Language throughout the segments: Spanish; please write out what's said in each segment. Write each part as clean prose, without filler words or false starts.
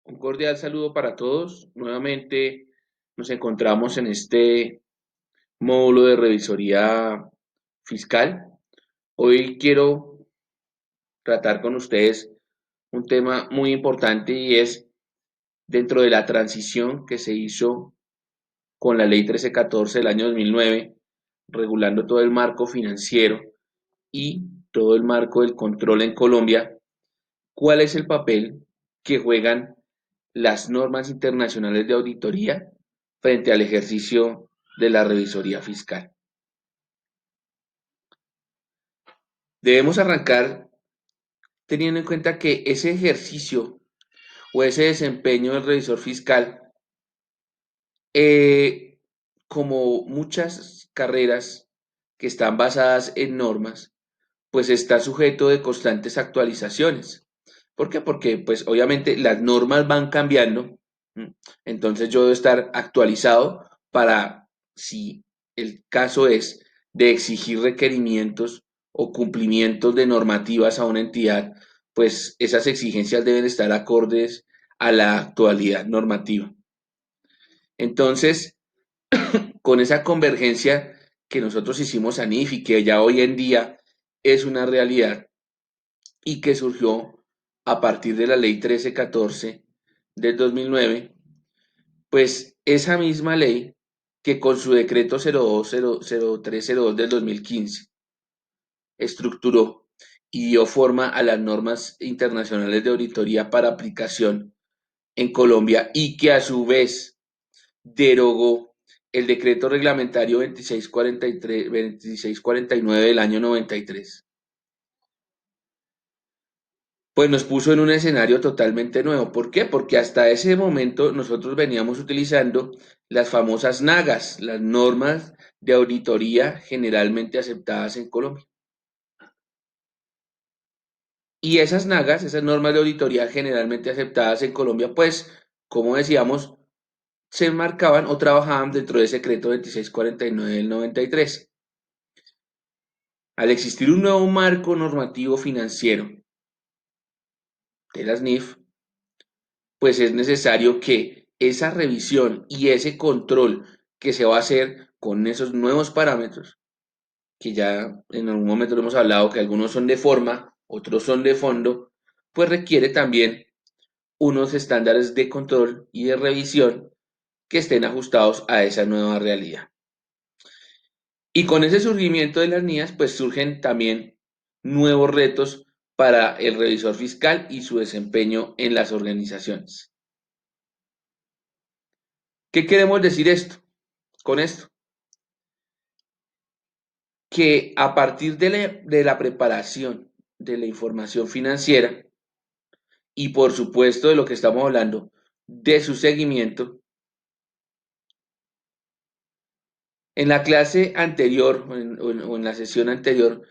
Un cordial saludo para todos. Nuevamente nos encontramos en este módulo de revisoría fiscal. Hoy quiero tratar con ustedes un tema muy importante y es dentro de la transición que se hizo con la ley 1314 del año 2009, regulando todo el marco financiero y todo el marco del control en Colombia. ¿Cuál es el papel que juegan las normas internacionales de auditoría frente al ejercicio de la revisoría fiscal? Debemos arrancar teniendo en cuenta que ese ejercicio o ese desempeño del revisor fiscal, eh, como muchas carreras que están basadas en normas, pues está sujeto de constantes actualizaciones. ¿Por qué? Porque pues obviamente las normas van cambiando, ¿m? Entonces yo debo estar actualizado para, si el caso es de exigir requerimientos o cumplimientos de normativas a una entidad, pues esas exigencias deben estar acordes a la actualidad normativa. Entonces, con esa convergencia que nosotros hicimos a NIF y que ya hoy en día es una realidad, y que surgió a partir de la ley 1314 del 2009, pues esa misma ley que con su decreto 0302 del 2015 estructuró y dio forma a las normas internacionales de auditoría para aplicación en Colombia y que a su vez derogó el decreto reglamentario 2649 del año 93. Pues nos puso en un escenario totalmente nuevo. ¿Por qué? Porque hasta ese momento nosotros veníamos utilizando las famosas NAGAs, las normas de auditoría generalmente aceptadas en Colombia. Y esas NAGAs, esas normas de auditoría generalmente aceptadas en Colombia, pues, como decíamos, se enmarcaban o trabajaban dentro del decreto 2649 del 93. Al existir un nuevo marco normativo financiero de las NIF, pues es necesario que esa revisión y ese control que se va a hacer con esos nuevos parámetros, que ya en algún momento lo hemos hablado, que algunos son de forma, otros son de fondo, pues requiere también unos estándares de control y de revisión que estén ajustados a esa nueva realidad. Y con ese surgimiento de las NIAs, pues surgen también nuevos retos para el revisor fiscal y su desempeño en las organizaciones. ¿Qué queremos decir con esto? Que a partir de la preparación de la información financiera y por supuesto de lo que estamos hablando, de su seguimiento, en la clase anterior o en la sesión anterior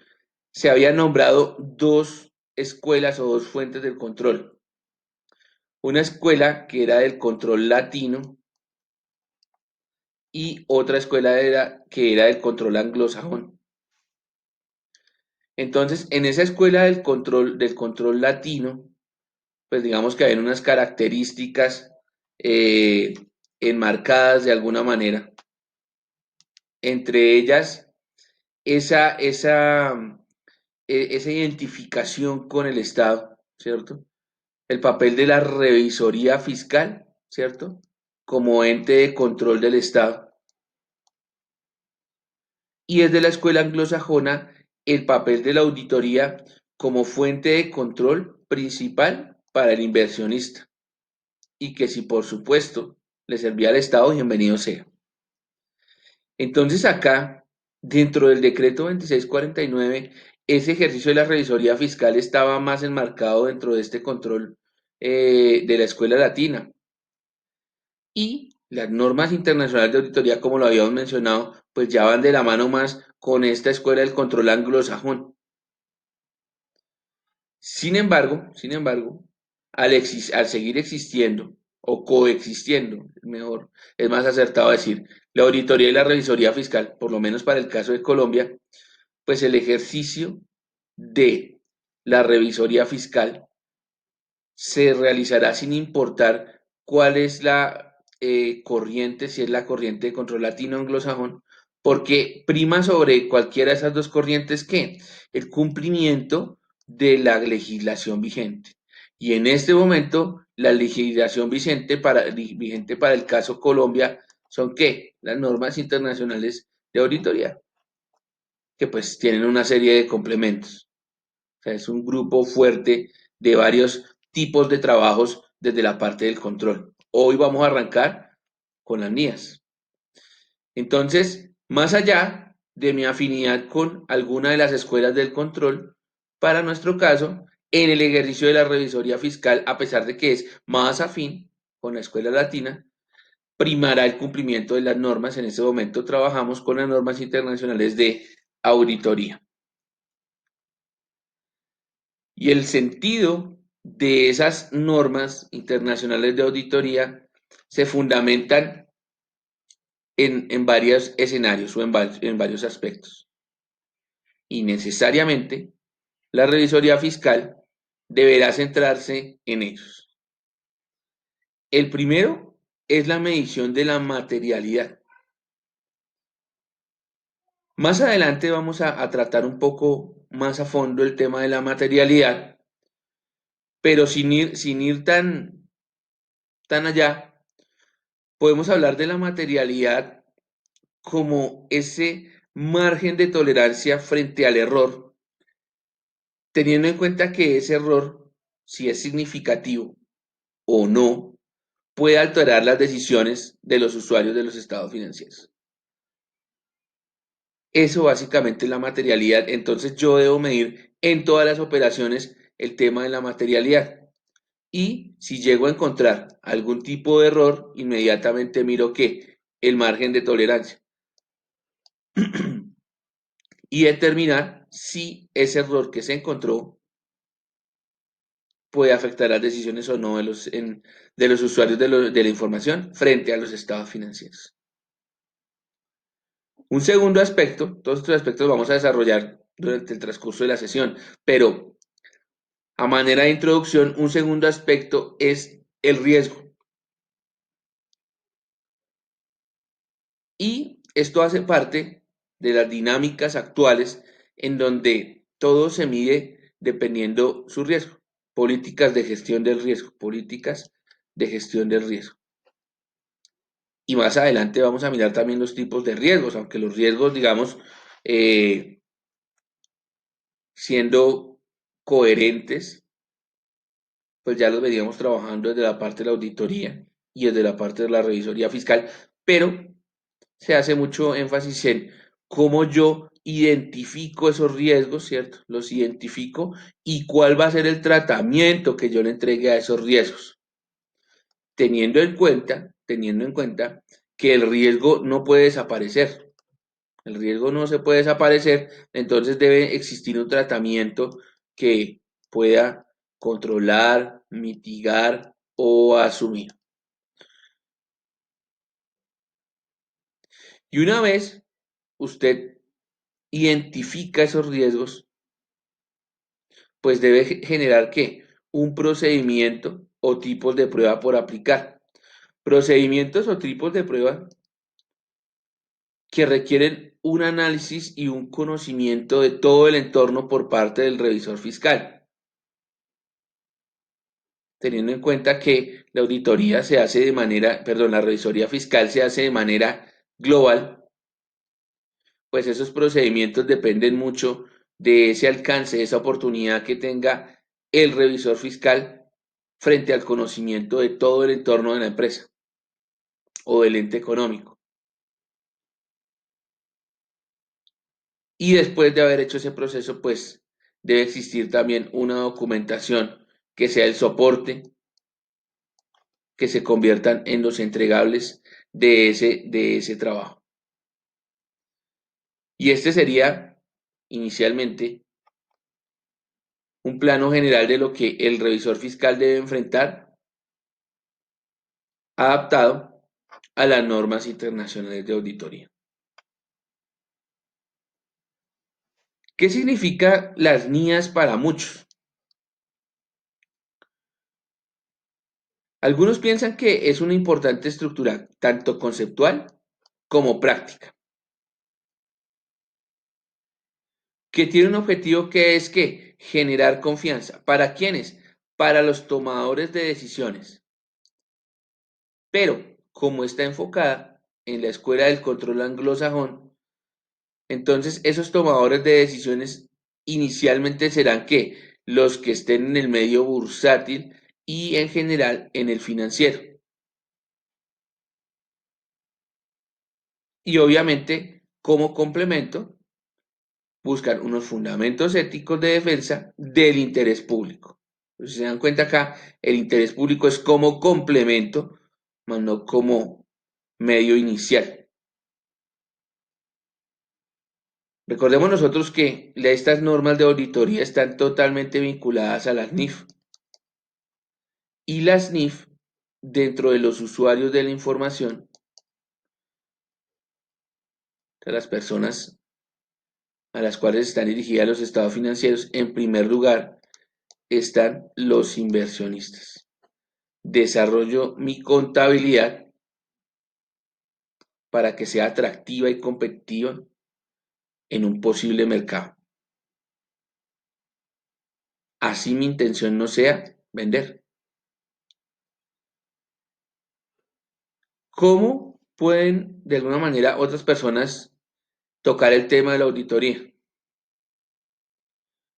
se habían nombrado dos escuelas o dos fuentes del control. Una escuela que era del control latino y otra escuela que era del control anglosajón. Entonces, en esa escuela del control latino, pues digamos que hay unas características eh, enmarcadas de alguna manera. Entre ellas, esa identificación con el Estado, ¿cierto? El papel de la revisoría fiscal, ¿cierto? Como ente de control del Estado. Y desde la escuela anglosajona, el papel de la auditoría como fuente de control principal para el inversionista. Y que si por supuesto le servía al Estado, bienvenido sea. Entonces acá, dentro del decreto 2649, ese ejercicio de la revisoría fiscal estaba más enmarcado dentro de este control de la escuela latina. Y las normas internacionales de auditoría, como lo habíamos mencionado, pues ya van de la mano más con esta escuela del control anglosajón. Sin embargo, al seguir existiendo o coexistiendo, mejor, es más acertado decir, la auditoría y la revisoría fiscal, por lo menos para el caso de Colombia, pues el ejercicio de la revisoría fiscal se realizará sin importar cuál es la corriente, si es la corriente de control latino o anglosajón, porque prima sobre cualquiera de esas dos corrientes que el cumplimiento de la legislación vigente. Y en este momento, la legislación vigente para el caso Colombia son ¿qué? Las normas internacionales de auditoría, que pues tienen una serie de complementos. O sea, es un grupo fuerte de varios tipos de trabajos desde la parte del control. Hoy vamos a arrancar con las mías. Entonces, más allá de mi afinidad con alguna de las escuelas del control, para nuestro caso, en el ejercicio de la revisoría fiscal, a pesar de que es más afín con la escuela latina, primará el cumplimiento de las normas. En este momento trabajamos con las normas internacionales de auditoría. Y el sentido de esas normas internacionales de auditoría se fundamentan en varios escenarios o en varios aspectos. Y necesariamente la revisoría fiscal deberá centrarse en ellos. El primero es la medición de la materialidad. Más adelante vamos a tratar un poco más a fondo el tema de la materialidad, pero sin ir tan allá, podemos hablar de la materialidad como ese margen de tolerancia frente al error, teniendo en cuenta que ese error, si es significativo o no, puede alterar las decisiones de los usuarios de los estados financieros. Eso básicamente es la materialidad. Entonces yo debo medir en todas las operaciones el tema de la materialidad. Y si llego a encontrar algún tipo de error, inmediatamente miro que el margen de tolerancia y determinar si ese error que se encontró puede afectar las decisiones o no de los usuarios de la información frente a los estados financieros. Un segundo aspecto, todos estos aspectos vamos a desarrollar durante el transcurso de la sesión, pero a manera de introducción, un segundo aspecto es el riesgo. Y esto hace parte de las dinámicas actuales en donde todo se mide dependiendo su riesgo. Políticas de gestión del riesgo, políticas de gestión del riesgo. Y más adelante vamos a mirar también los tipos de riesgos, aunque los riesgos, digamos, eh, siendo coherentes, pues ya los veníamos trabajando desde la parte de la auditoría y desde la parte de la revisoría fiscal, pero se hace mucho énfasis en cómo yo identifico esos riesgos, ¿cierto? Los identifico y cuál va a ser el tratamiento que yo le entregue a esos riesgos, teniendo en cuenta que el riesgo no puede desaparecer. El riesgo no se puede desaparecer, entonces debe existir un tratamiento que pueda controlar, mitigar o asumir. Y una vez usted identifica esos riesgos, pues debe generar ¿qué? Un procedimiento o tipos de prueba por aplicar. Procedimientos o tipos de prueba que requieren un análisis y un conocimiento de todo el entorno por parte del revisor fiscal, teniendo en cuenta que la auditoría se hace de manera, perdón, la revisoría fiscal se hace de manera global, pues esos procedimientos dependen mucho de ese alcance, de esa oportunidad que tenga el revisor fiscal frente al conocimiento de todo el entorno de la empresa o del ente económico. Y después de haber hecho ese proceso, pues debe existir también una documentación que sea el soporte, que se conviertan en los entregables de ese trabajo. Y este sería inicialmente un plano general de lo que el revisor fiscal debe enfrentar, adaptado a las normas internacionales de auditoría. ¿Qué significa las NIAs para muchos? Algunos piensan que es una importante estructura, tanto conceptual como práctica, que tiene un objetivo que es que generar confianza. ¿Para quiénes? Para los tomadores de decisiones. Pero como está enfocada en la escuela del control anglosajón, entonces esos tomadores de decisiones inicialmente serán que los que estén en el medio bursátil y en general en el financiero. Y obviamente, como complemento, buscan unos fundamentos éticos de defensa del interés público. Entonces, si se dan cuenta acá, el interés público es como complemento, más no como medio inicial. Recordemos nosotros que estas normas de auditoría están totalmente vinculadas a las NIF y las NIF dentro de los usuarios de la información, de las personas a las cuales están dirigidas los estados financieros, en primer lugar están los inversionistas. Desarrollo mi contabilidad para que sea atractiva y competitiva en un posible mercado. Así mi intención no sea vender. ¿Cómo pueden de alguna manera otras personas tocar el tema de la auditoría?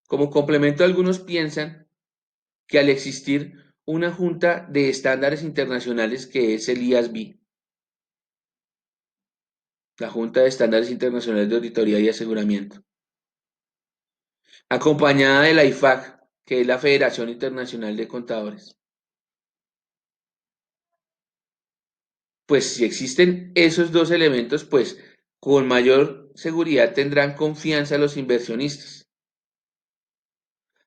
Como complemento, algunos piensan que al existir una junta de estándares internacionales que es el IASB, la Junta de Estándares Internacionales de Auditoría y Aseguramiento, acompañada de la IFAC, que es la Federación Internacional de Contadores. Pues si existen esos dos elementos, pues con mayor seguridad tendrán confianza los inversionistas.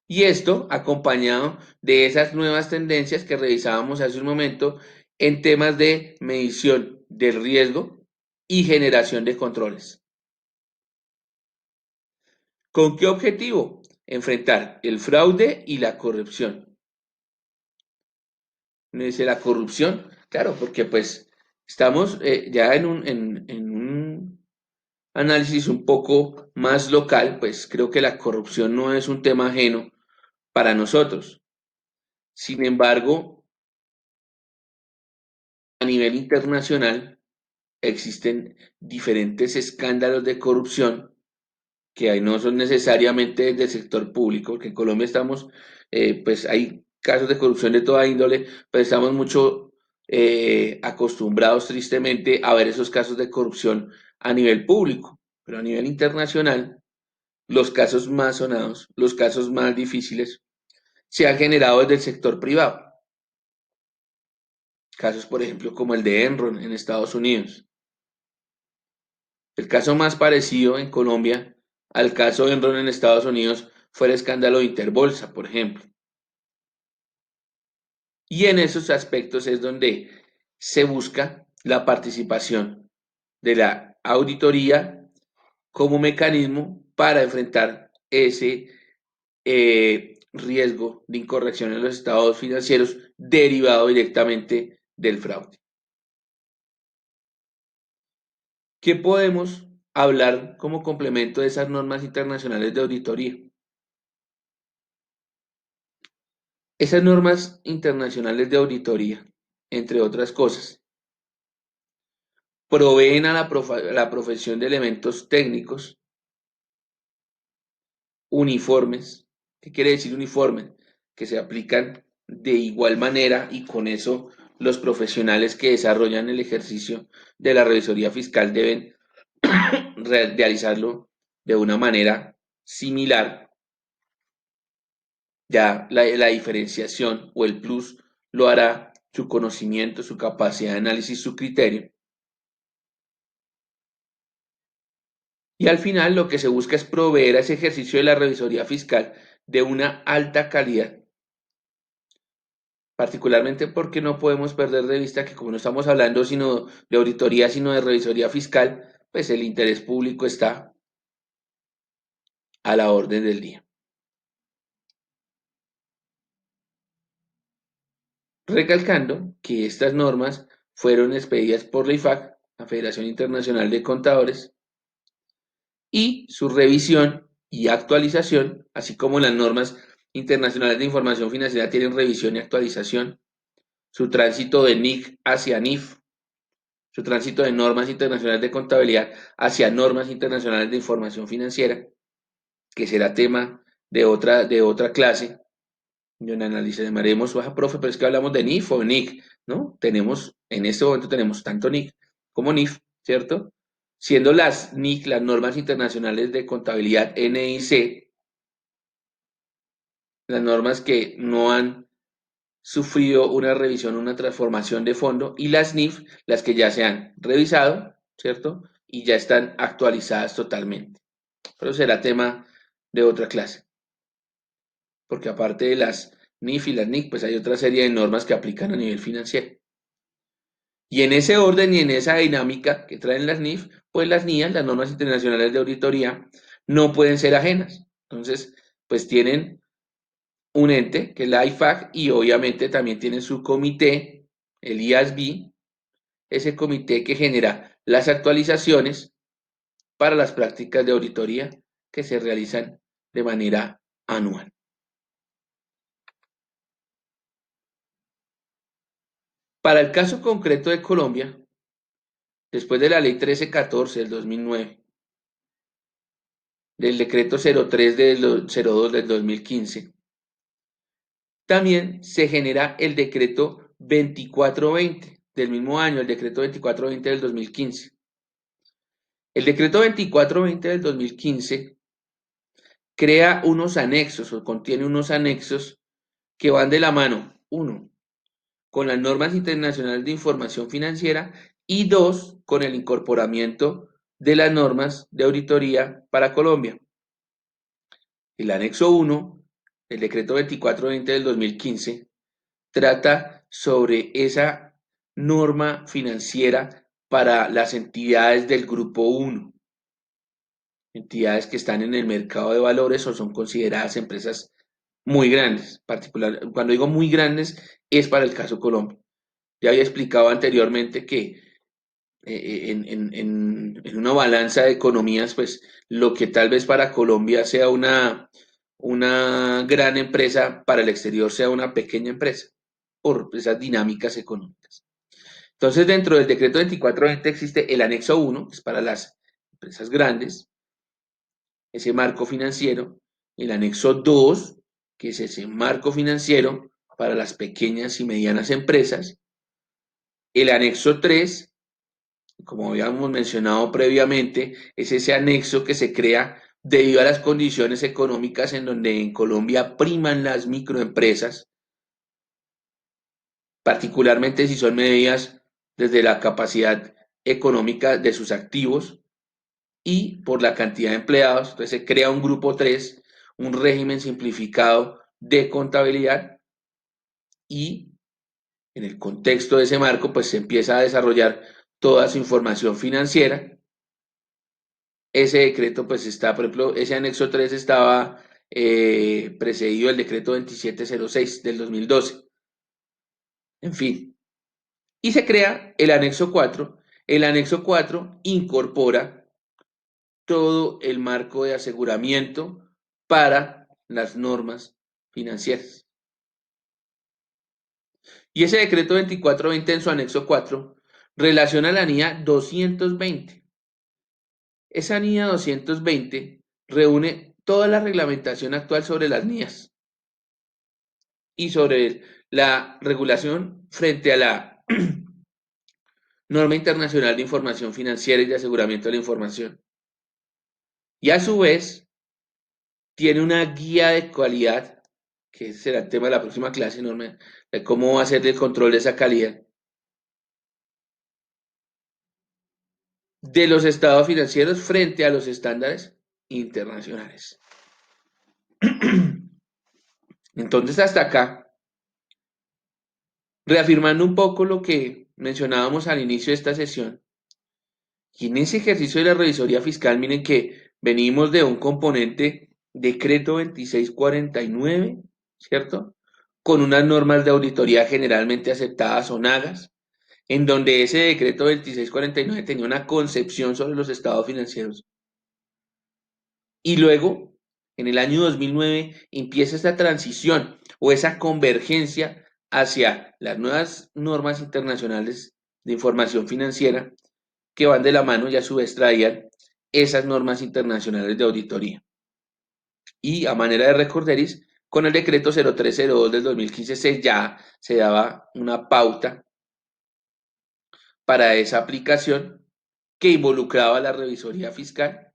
Y esto acompañado de esas nuevas tendencias que revisábamos hace un momento en temas de medición del riesgo y generación de controles. ¿Con qué objetivo? Enfrentar el fraude y la corrupción. Uno dice la corrupción, claro, porque pues estamos ya en un análisis un poco más local, pues creo que la corrupción no es un tema ajeno para nosotros. Sin embargo, a nivel internacional existen diferentes escándalos de corrupción que no son necesariamente del sector público, porque en Colombia estamos, pues hay casos de corrupción de toda índole, pero estamos mucho acostumbrados tristemente a ver esos casos de corrupción a nivel público, pero a nivel internacional, los casos más sonados, los casos más difíciles, se han generado desde el sector privado. Casos, por ejemplo, como el de Enron en Estados Unidos. El caso más parecido en Colombia al caso de Enron en Estados Unidos fue el escándalo de Interbolsa, por ejemplo. Y en esos aspectos es donde se busca la participación de la auditoría como mecanismo para enfrentar ese riesgo de incorrección en los estados financieros derivado directamente del fraude. ¿Qué podemos hablar como complemento de esas normas internacionales de auditoría? Esas normas internacionales de auditoría, entre otras cosas, proveen a la profesión de elementos técnicos uniformes. ¿Qué quiere decir uniforme? Que se aplican de igual manera y con eso los profesionales que desarrollan el ejercicio de la revisoría fiscal deben realizarlo de una manera similar. Ya la diferenciación o el plus lo hará su conocimiento, su capacidad de análisis, su criterio. Y al final lo que se busca es proveer a ese ejercicio de la revisoría fiscal de una alta calidad, particularmente porque no podemos perder de vista que como no estamos hablando sino de auditoría, sino de revisoría fiscal, pues el interés público está a la orden del día. recalcando que estas normas fueron expedidas por la IFAC, la Federación Internacional de Contadores, y su revisión y actualización, así como las normas internacionales de información financiera tienen revisión y actualización, su tránsito de NIC hacia NIF, su tránsito de normas internacionales de contabilidad hacia normas internacionales de información financiera, que será tema de otra clase, donde analizaremos, baja profe, pero es que hablamos de NIF o NIC, ¿no? En este momento tenemos tanto NIC como NIF, ¿cierto? Siendo las NIC, las normas internacionales de contabilidad NIC, las normas que no han sufrido una revisión, una transformación de fondo, y las NIF, las que ya se han revisado, ¿cierto? Y ya están actualizadas totalmente. Pero será tema de otra clase, porque aparte de las NIF y las NIC, pues hay otra serie de normas que aplican a nivel financiero. Y en ese orden y en esa dinámica que traen las NIF, pues las NIAs, las normas internacionales de auditoría, no pueden ser ajenas. Entonces, pues tienen un ente, que es la IFAC, y obviamente también tiene su comité, el IASB, ese comité que genera las actualizaciones para las prácticas de auditoría que se realizan de manera anual. Para el caso concreto de Colombia, después de la ley 1314 del 2009, del decreto 03 del 02 del 2015, también se genera el decreto 2420 del mismo año, el decreto 2420 del 2015. El decreto 2420 del 2015 crea unos anexos o contiene unos anexos que van de la mano, uno, con las normas internacionales de información financiera y dos, con el incorporamiento de las normas de auditoría para Colombia. El anexo 1 del decreto 2420 del 2015 trata sobre esa norma financiera para las entidades del grupo 1, entidades que están en el mercado de valores o son consideradas empresas muy grandes. Cuando digo muy grandes, es para el caso Colombia. Ya había explicado anteriormente que en una balanza de economías, pues lo que tal vez para Colombia sea una gran empresa, para el exterior sea una pequeña empresa, por esas dinámicas económicas. Entonces, dentro del decreto 2420 existe el anexo 1, que es para las empresas grandes, ese marco financiero, el anexo 2, que es ese marco financiero para las pequeñas y medianas empresas, el anexo 3, como habíamos mencionado previamente, es ese anexo que se crea debido a las condiciones económicas en donde en Colombia priman las microempresas, particularmente si son medidas desde la capacidad económica de sus activos y por la cantidad de empleados. Entonces se crea un grupo 3, un régimen simplificado de contabilidad, y en el contexto de ese marco pues se empieza a desarrollar toda su información financiera. Ese decreto pues está, por ejemplo, ese anexo 3 estaba precedido del decreto 2706 del 2012. En fin, y se crea el anexo 4. El anexo 4 incorpora todo el marco de aseguramiento para las normas financieras. Y ese decreto 2420 en su anexo 4 relaciona la NIA 220. Esa NIA 220 reúne toda la reglamentación actual sobre las NIAs y sobre la regulación frente a la norma internacional de información financiera y de aseguramiento de la información. Y a su vez tiene una guía de calidad, que será el tema de la próxima clase, Norma, de cómo hacer el control de esa calidad de los estados financieros frente a los estándares internacionales. Entonces, hasta acá, reafirmando un poco lo que mencionábamos al inicio de esta sesión, y en ese ejercicio de la revisoría fiscal, miren que venimos de un componente decreto 2649, ¿cierto? con unas normas de auditoría generalmente aceptadas o NAGAs, en donde ese decreto 2649 tenía una concepción sobre los estados financieros. Y luego, en el año 2009, empieza esta transición o esa convergencia hacia las nuevas normas internacionales de información financiera que van de la mano y a su vez traían esas normas internacionales de auditoría. Y a manera de recorderis, con el decreto 0302 del 2015 ya se daba una pauta para esa aplicación que involucraba la revisoría fiscal.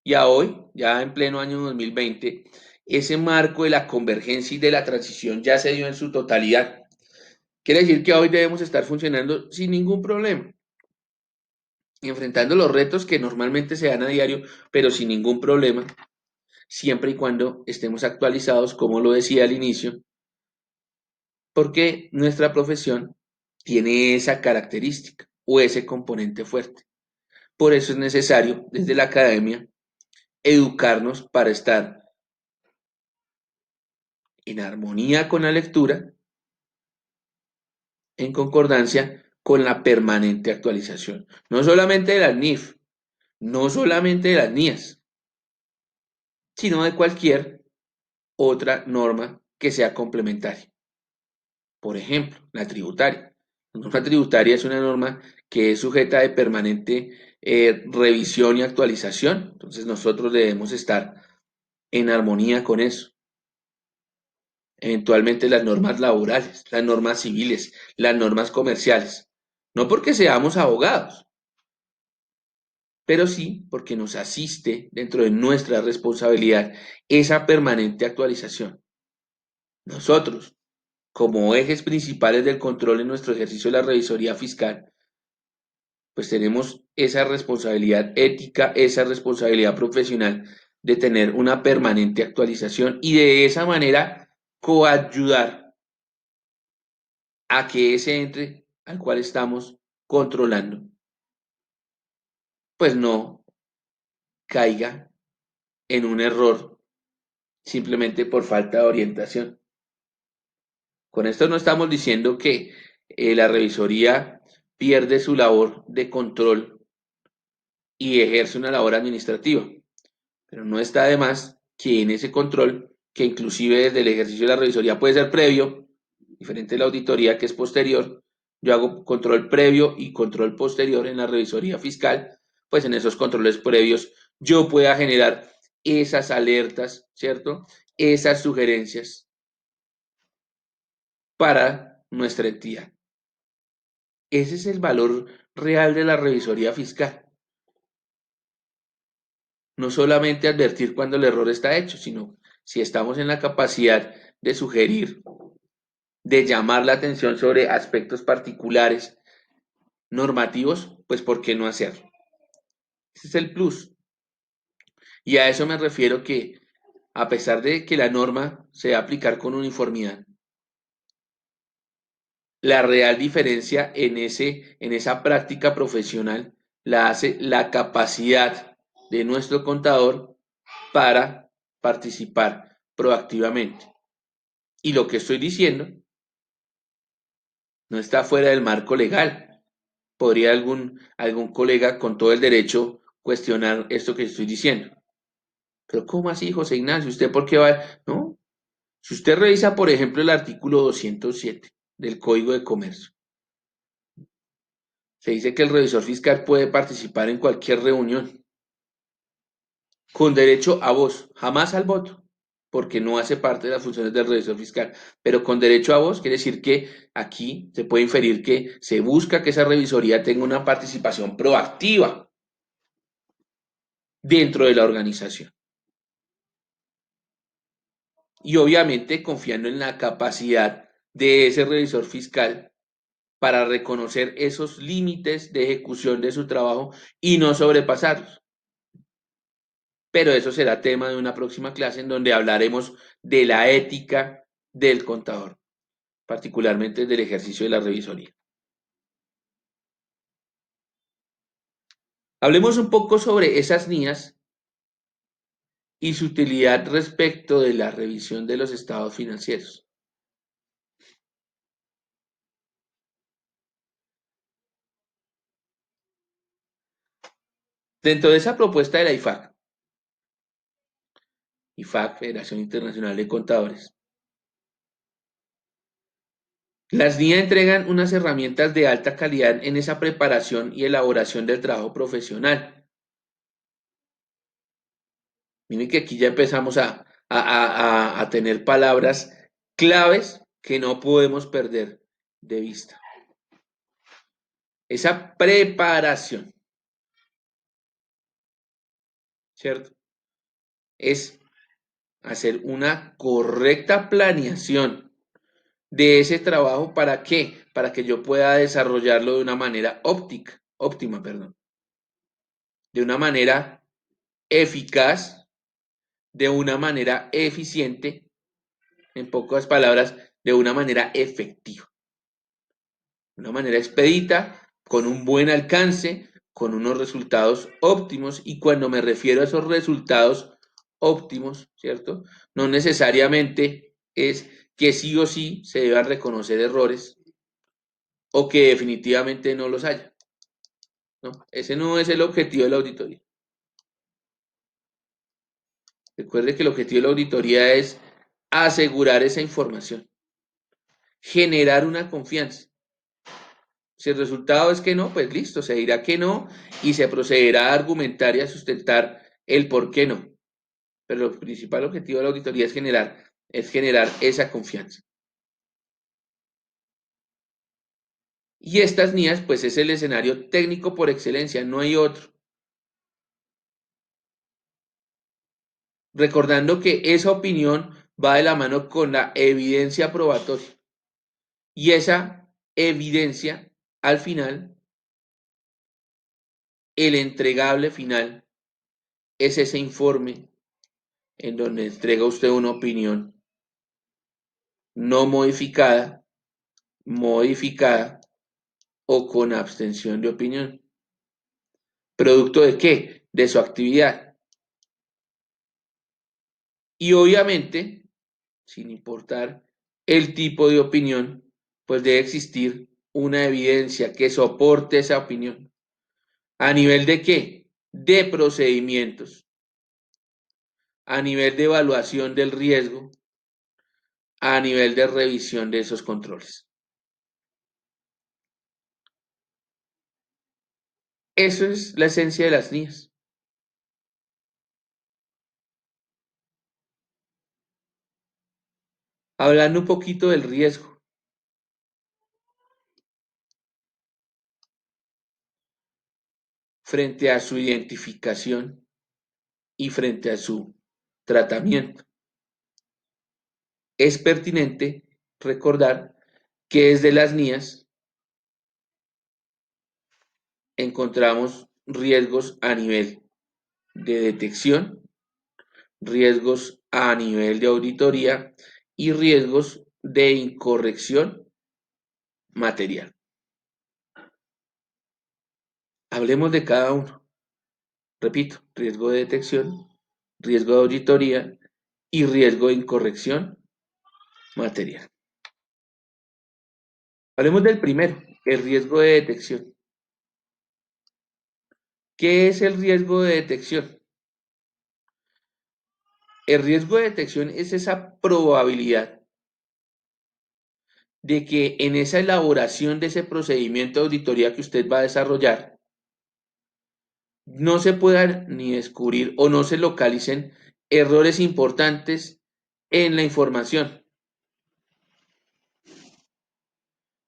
Y a hoy, ya en pleno año 2020, ese marco de la convergencia y de la transición ya se dio en su totalidad. Quiere decir que hoy debemos estar funcionando sin ningún problema, enfrentando los retos que normalmente se dan a diario, pero sin ningún problema, siempre y cuando estemos actualizados, como lo decía al inicio, porque nuestra profesión tiene esa característica o ese componente fuerte. Por eso es necesario, desde la academia, educarnos para estar en armonía con la lectura, en concordancia con la permanente actualización. No solamente de las NIF, no solamente de las NIAS, sino de cualquier otra norma que sea complementaria. Por ejemplo, la tributaria. La norma tributaria es una norma que es sujeta de permanente revisión y actualización. Entonces nosotros debemos estar en armonía con eso. Eventualmente las normas laborales, las normas civiles, las normas comerciales. No porque seamos abogados, pero sí porque nos asiste dentro de nuestra responsabilidad esa permanente actualización. Nosotros, como ejes principales del control en nuestro ejercicio de la revisoría fiscal, pues tenemos esa responsabilidad ética, esa responsabilidad profesional de tener una permanente actualización y de esa manera coayudar a que ese ente al cual estamos controlando, pues no caiga en un error simplemente por falta de orientación. Con esto no estamos diciendo que la revisoría pierde su labor de control y ejerce una labor administrativa, pero no está de más que en ese control, que inclusive desde el ejercicio de la revisoría puede ser previo, diferente de la auditoría que es posterior, yo hago control previo y control posterior en la revisoría fiscal, pues en esos controles previos yo pueda generar esas alertas, ¿cierto? Esas sugerencias para nuestra entidad. Ese es el valor real de la revisoría fiscal. No solamente advertir cuando el error está hecho, sino si estamos en la capacidad de sugerir, de llamar la atención sobre aspectos particulares normativos, pues ¿por qué no hacerlo? Ese es el plus. Y a eso me refiero que a pesar de que la norma se va a aplicar con uniformidad, la real diferencia en esa práctica profesional la hace la capacidad de nuestro contador para participar proactivamente. Y lo que estoy diciendo no está fuera del marco legal. Podría algún colega con todo el derecho cuestionar esto que estoy diciendo. Pero ¿cómo así, José Ignacio? ¿Usted por qué va? No. Si usted revisa, por ejemplo, el artículo 207 del Código de Comercio, se dice que el revisor fiscal puede participar en cualquier reunión con derecho a voz, jamás al voto, porque no hace parte de las funciones del revisor fiscal, pero con derecho a voz quiere decir que aquí se puede inferir que se busca que esa revisoría tenga una participación proactiva dentro de la organización. Y obviamente confiando en la capacidad de ese revisor fiscal para reconocer esos límites de ejecución de su trabajo y no sobrepasarlos. Pero eso será tema de una próxima clase en donde hablaremos de la ética del contador, particularmente del ejercicio de la revisoría. Hablemos un poco sobre esas NIAs y su utilidad respecto de la revisión de los estados financieros. Dentro de esa propuesta de la IFAC, Federación Internacional de Contadores, las NIA entregan unas herramientas de alta calidad en esa preparación y elaboración del trabajo profesional. Miren que aquí ya empezamos a tener palabras claves que no podemos perder de vista. Esa preparación, ¿cierto? Es hacer una correcta planeación de ese trabajo. ¿Para qué? Para que yo pueda desarrollarlo de una manera óptima, perdón, de una manera eficaz, de una manera eficiente, en pocas palabras, de una manera efectiva, de una manera expedita, con un buen alcance, con unos resultados óptimos. Y cuando me refiero a esos resultados óptimos, ¿cierto? No necesariamente es que sí o sí se deban reconocer errores o que definitivamente no los haya. ¿No? Ese no es el objetivo de la auditoría. Recuerde que el objetivo de la auditoría es asegurar esa información, generar una confianza. Si el resultado es que no, pues listo, se dirá que no y se procederá a argumentar y a sustentar el por qué no. Pero el principal objetivo de la auditoría es generar esa confianza. Y estas NIAs, pues es el escenario técnico por excelencia, no hay otro. Recordando que esa opinión va de la mano con la evidencia probatoria. Y esa evidencia, al final, el entregable final, es ese informe en donde entrega usted una opinión no modificada, modificada o con abstención de opinión. ¿Producto de qué? De su actividad. Y obviamente, sin importar el tipo de opinión, pues debe existir una evidencia que soporte esa opinión. ¿A nivel de qué? De procedimientos, a nivel de evaluación del riesgo, a nivel de revisión de esos controles. Eso es la esencia de las NIAs. Hablando un poquito del riesgo, frente a su identificación y frente a su tratamiento. Es pertinente recordar que desde las NIAs encontramos riesgos a nivel de detección, riesgos a nivel de auditoría y riesgos de incorrección material. Hablemos de cada uno. Repito, riesgo de detección, riesgo de auditoría y riesgo de incorrección material. Hablemos del primero, el riesgo de detección. ¿Qué es el riesgo de detección? El riesgo de detección es esa probabilidad de que en esa elaboración de ese procedimiento de auditoría que usted va a desarrollar, no se puedan ni descubrir o no se localicen errores importantes en la información.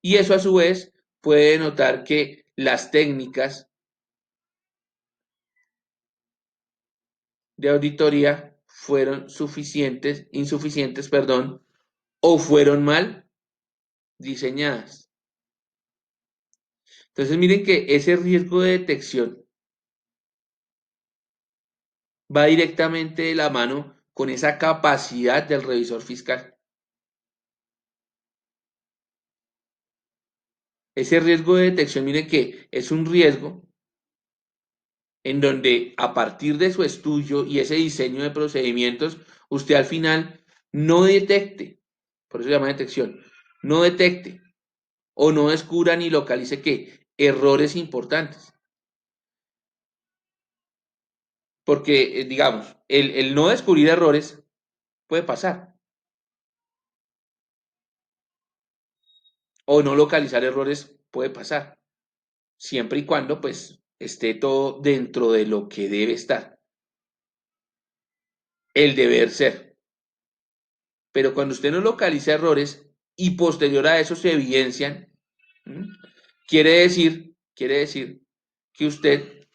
Y eso a su vez puede denotar que las técnicas de auditoría fueron insuficientes, perdón, o fueron mal diseñadas. Entonces miren que ese riesgo de detección va directamente de la mano con esa capacidad del revisor fiscal. Ese riesgo de detección, miren que es un riesgo en donde a partir de su estudio y ese diseño de procedimientos, usted al final no detecte, por eso se llama detección, no detecte o no descubra ni localice qué errores importantes. Porque, digamos, el no descubrir errores puede pasar, o no localizar errores puede pasar, siempre y cuando pues esté todo dentro de lo que debe estar, el deber ser. Pero cuando usted no localiza errores y posterior a eso se evidencian, ¿m? Quiere decir que usted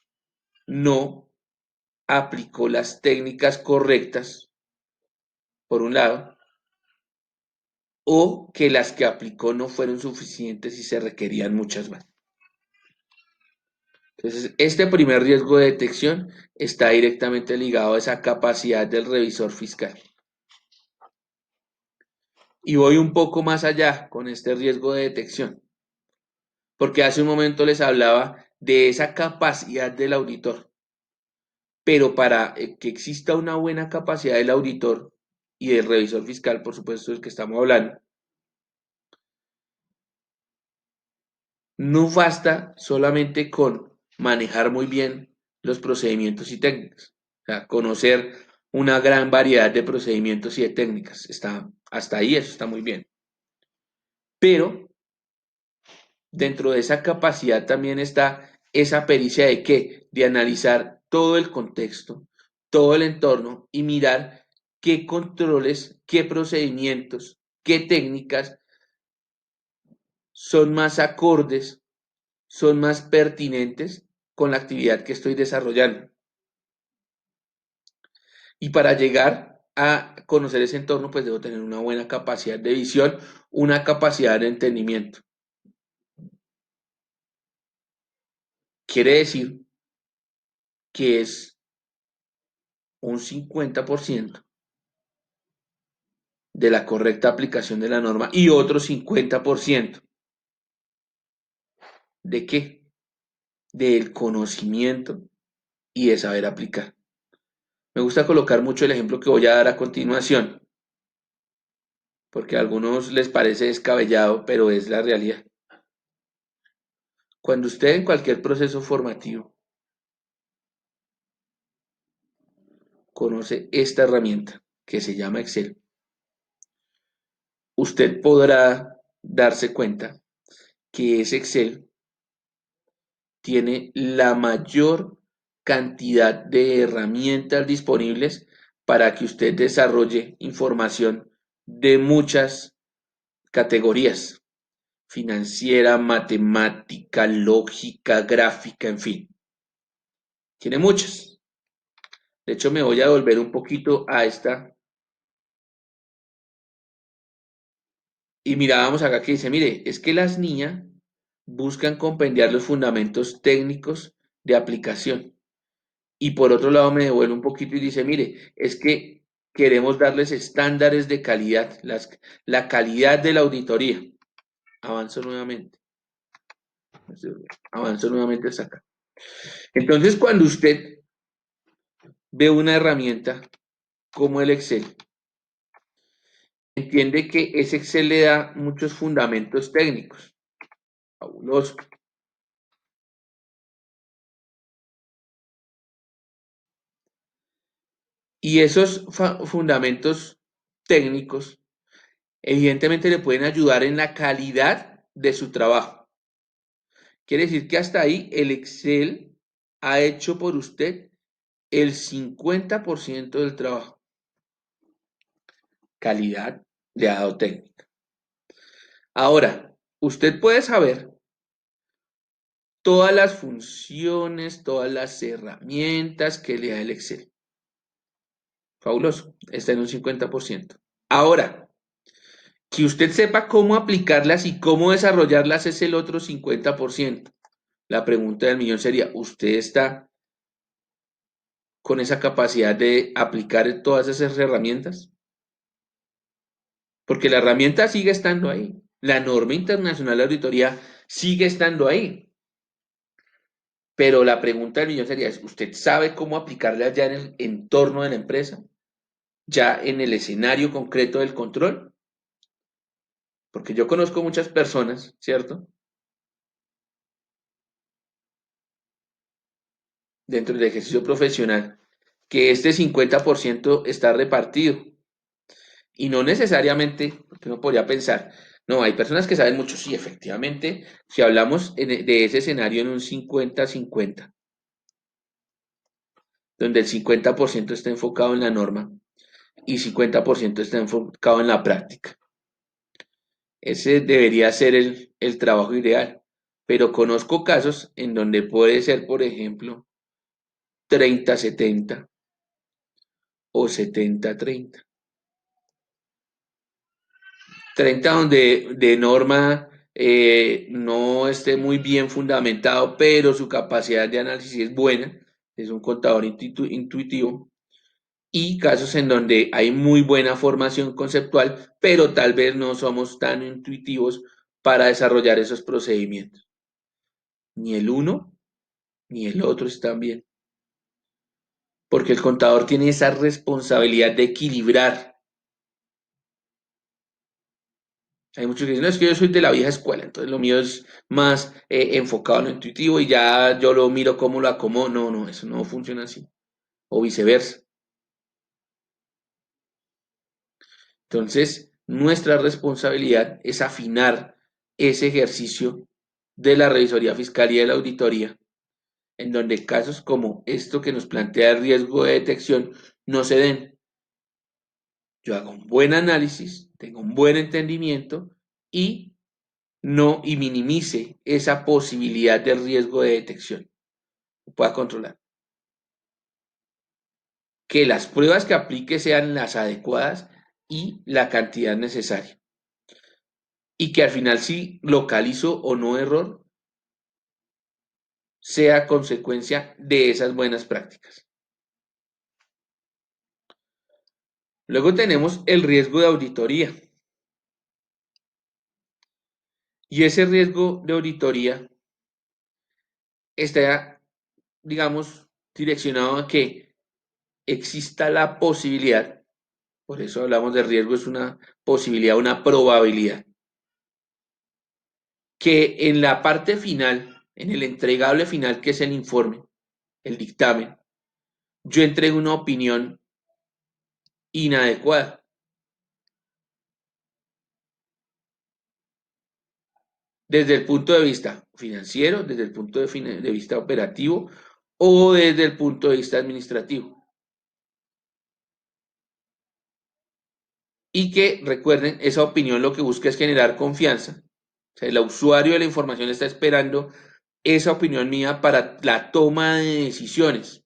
no aplicó las técnicas correctas, por un lado, o que las que aplicó no fueron suficientes y se requerían muchas más. Entonces, este primer riesgo de detección está directamente ligado a esa capacidad del revisor fiscal. Y voy un poco más allá con este riesgo de detección, porque hace un momento les hablaba de esa capacidad del auditor, pero para que exista una buena capacidad del auditor y del revisor fiscal, por supuesto, del que estamos hablando, no basta solamente con manejar muy bien los procedimientos y técnicas, o sea, conocer una gran variedad de procedimientos y de técnicas. Hasta ahí eso está muy bien. Pero dentro de esa capacidad también está esa pericia de qué, de analizar todo el contexto, todo el entorno y mirar qué controles, qué procedimientos, qué técnicas son más acordes, son más pertinentes con la actividad que estoy desarrollando. Y para llegar a conocer ese entorno, pues debo tener una buena capacidad de visión, una capacidad de entendimiento. Quiere decir que es un 50% de la correcta aplicación de la norma y otro 50% ¿de qué? Del conocimiento y de saber aplicar. Me gusta colocar mucho el ejemplo que voy a dar a continuación, porque a algunos les parece descabellado, pero es la realidad. Cuando usted en cualquier proceso formativo conoce esta herramienta que se llama Excel, usted podrá darse cuenta que ese Excel tiene la mayor cantidad de herramientas disponibles para que usted desarrolle información de muchas categorías: financiera, matemática, lógica, gráfica, en fin. Tiene muchas. De hecho, me voy a volver un poquito a esta. Y mirábamos acá que dice, mire, es que las niñas buscan compendiar los fundamentos técnicos de aplicación. Y por otro lado me devuelve un poquito y dice, mire, es que queremos darles estándares de calidad, la calidad de la auditoría. Avanzo nuevamente. Avanzo nuevamente hasta acá. Entonces, cuando usted ve una herramienta como el Excel, entiende que ese Excel le da muchos fundamentos técnicos. Fabuloso. Y esos fundamentos técnicos evidentemente le pueden ayudar en la calidad de su trabajo. Quiere decir que hasta ahí el Excel ha hecho por usted el 50% del trabajo. Calidad le ha dado técnica. Ahora, usted puede saber todas las funciones, todas las herramientas que le da el Excel. Fabuloso, está en un 50%. Ahora, que usted sepa cómo aplicarlas y cómo desarrollarlas es el otro 50%. La pregunta del millón sería, ¿usted está con esa capacidad de aplicar todas esas herramientas? Porque la herramienta sigue estando ahí. La norma internacional de auditoría sigue estando ahí. Pero la pregunta del millón sería, ¿usted sabe cómo aplicarla ya en el entorno de la empresa? ¿Ya en el escenario concreto del control? Porque yo conozco muchas personas, ¿cierto? Dentro del ejercicio profesional, que este 50% está repartido. Y no necesariamente, porque uno podría pensar, no, hay personas que saben mucho, sí, efectivamente, si hablamos de ese escenario en un 50-50, donde el 50% está enfocado en la norma y 50% está enfocado en la práctica. Ese debería ser el trabajo ideal, pero conozco casos en donde puede ser, por ejemplo, 30-70 o 70-30. 30 donde de norma no esté muy bien fundamentado, pero su capacidad de análisis es buena, es un contador intuitivo, y casos en donde hay muy buena formación conceptual, pero tal vez no somos tan intuitivos para desarrollar esos procedimientos. Ni el uno ni el otro están bien, porque el contador tiene esa responsabilidad de equilibrar. Hay muchos que dicen, no, es que yo soy de la vieja escuela, entonces lo mío es más enfocado en lo intuitivo y ya yo lo miro cómo lo acomodo. No, no, eso no funciona así. O viceversa. Entonces, nuestra responsabilidad es afinar ese ejercicio de la revisoría fiscal y de la auditoría, en donde casos como esto que nos plantea el riesgo de detección no se den. Yo hago un buen análisis, tengo un buen entendimiento y no y minimice esa posibilidad de riesgo de detección, pueda controlar. Que las pruebas que aplique sean las adecuadas y la cantidad necesaria. Y que al final si localizo o no error, sea consecuencia de esas buenas prácticas. Luego tenemos el riesgo de auditoría. Y ese riesgo de auditoría está, digamos, direccionado a que exista la posibilidad, por eso hablamos de riesgo, es una posibilidad, una probabilidad, que en la parte final, en el entregable final que es el informe, el dictamen, yo entrego una opinión inadecuada. Desde el punto de vista financiero, desde el punto de vista operativo o desde el punto de vista administrativo. Y que recuerden, esa opinión lo que busca es generar confianza. O sea, el usuario de la información está esperando esa opinión mía para la toma de decisiones.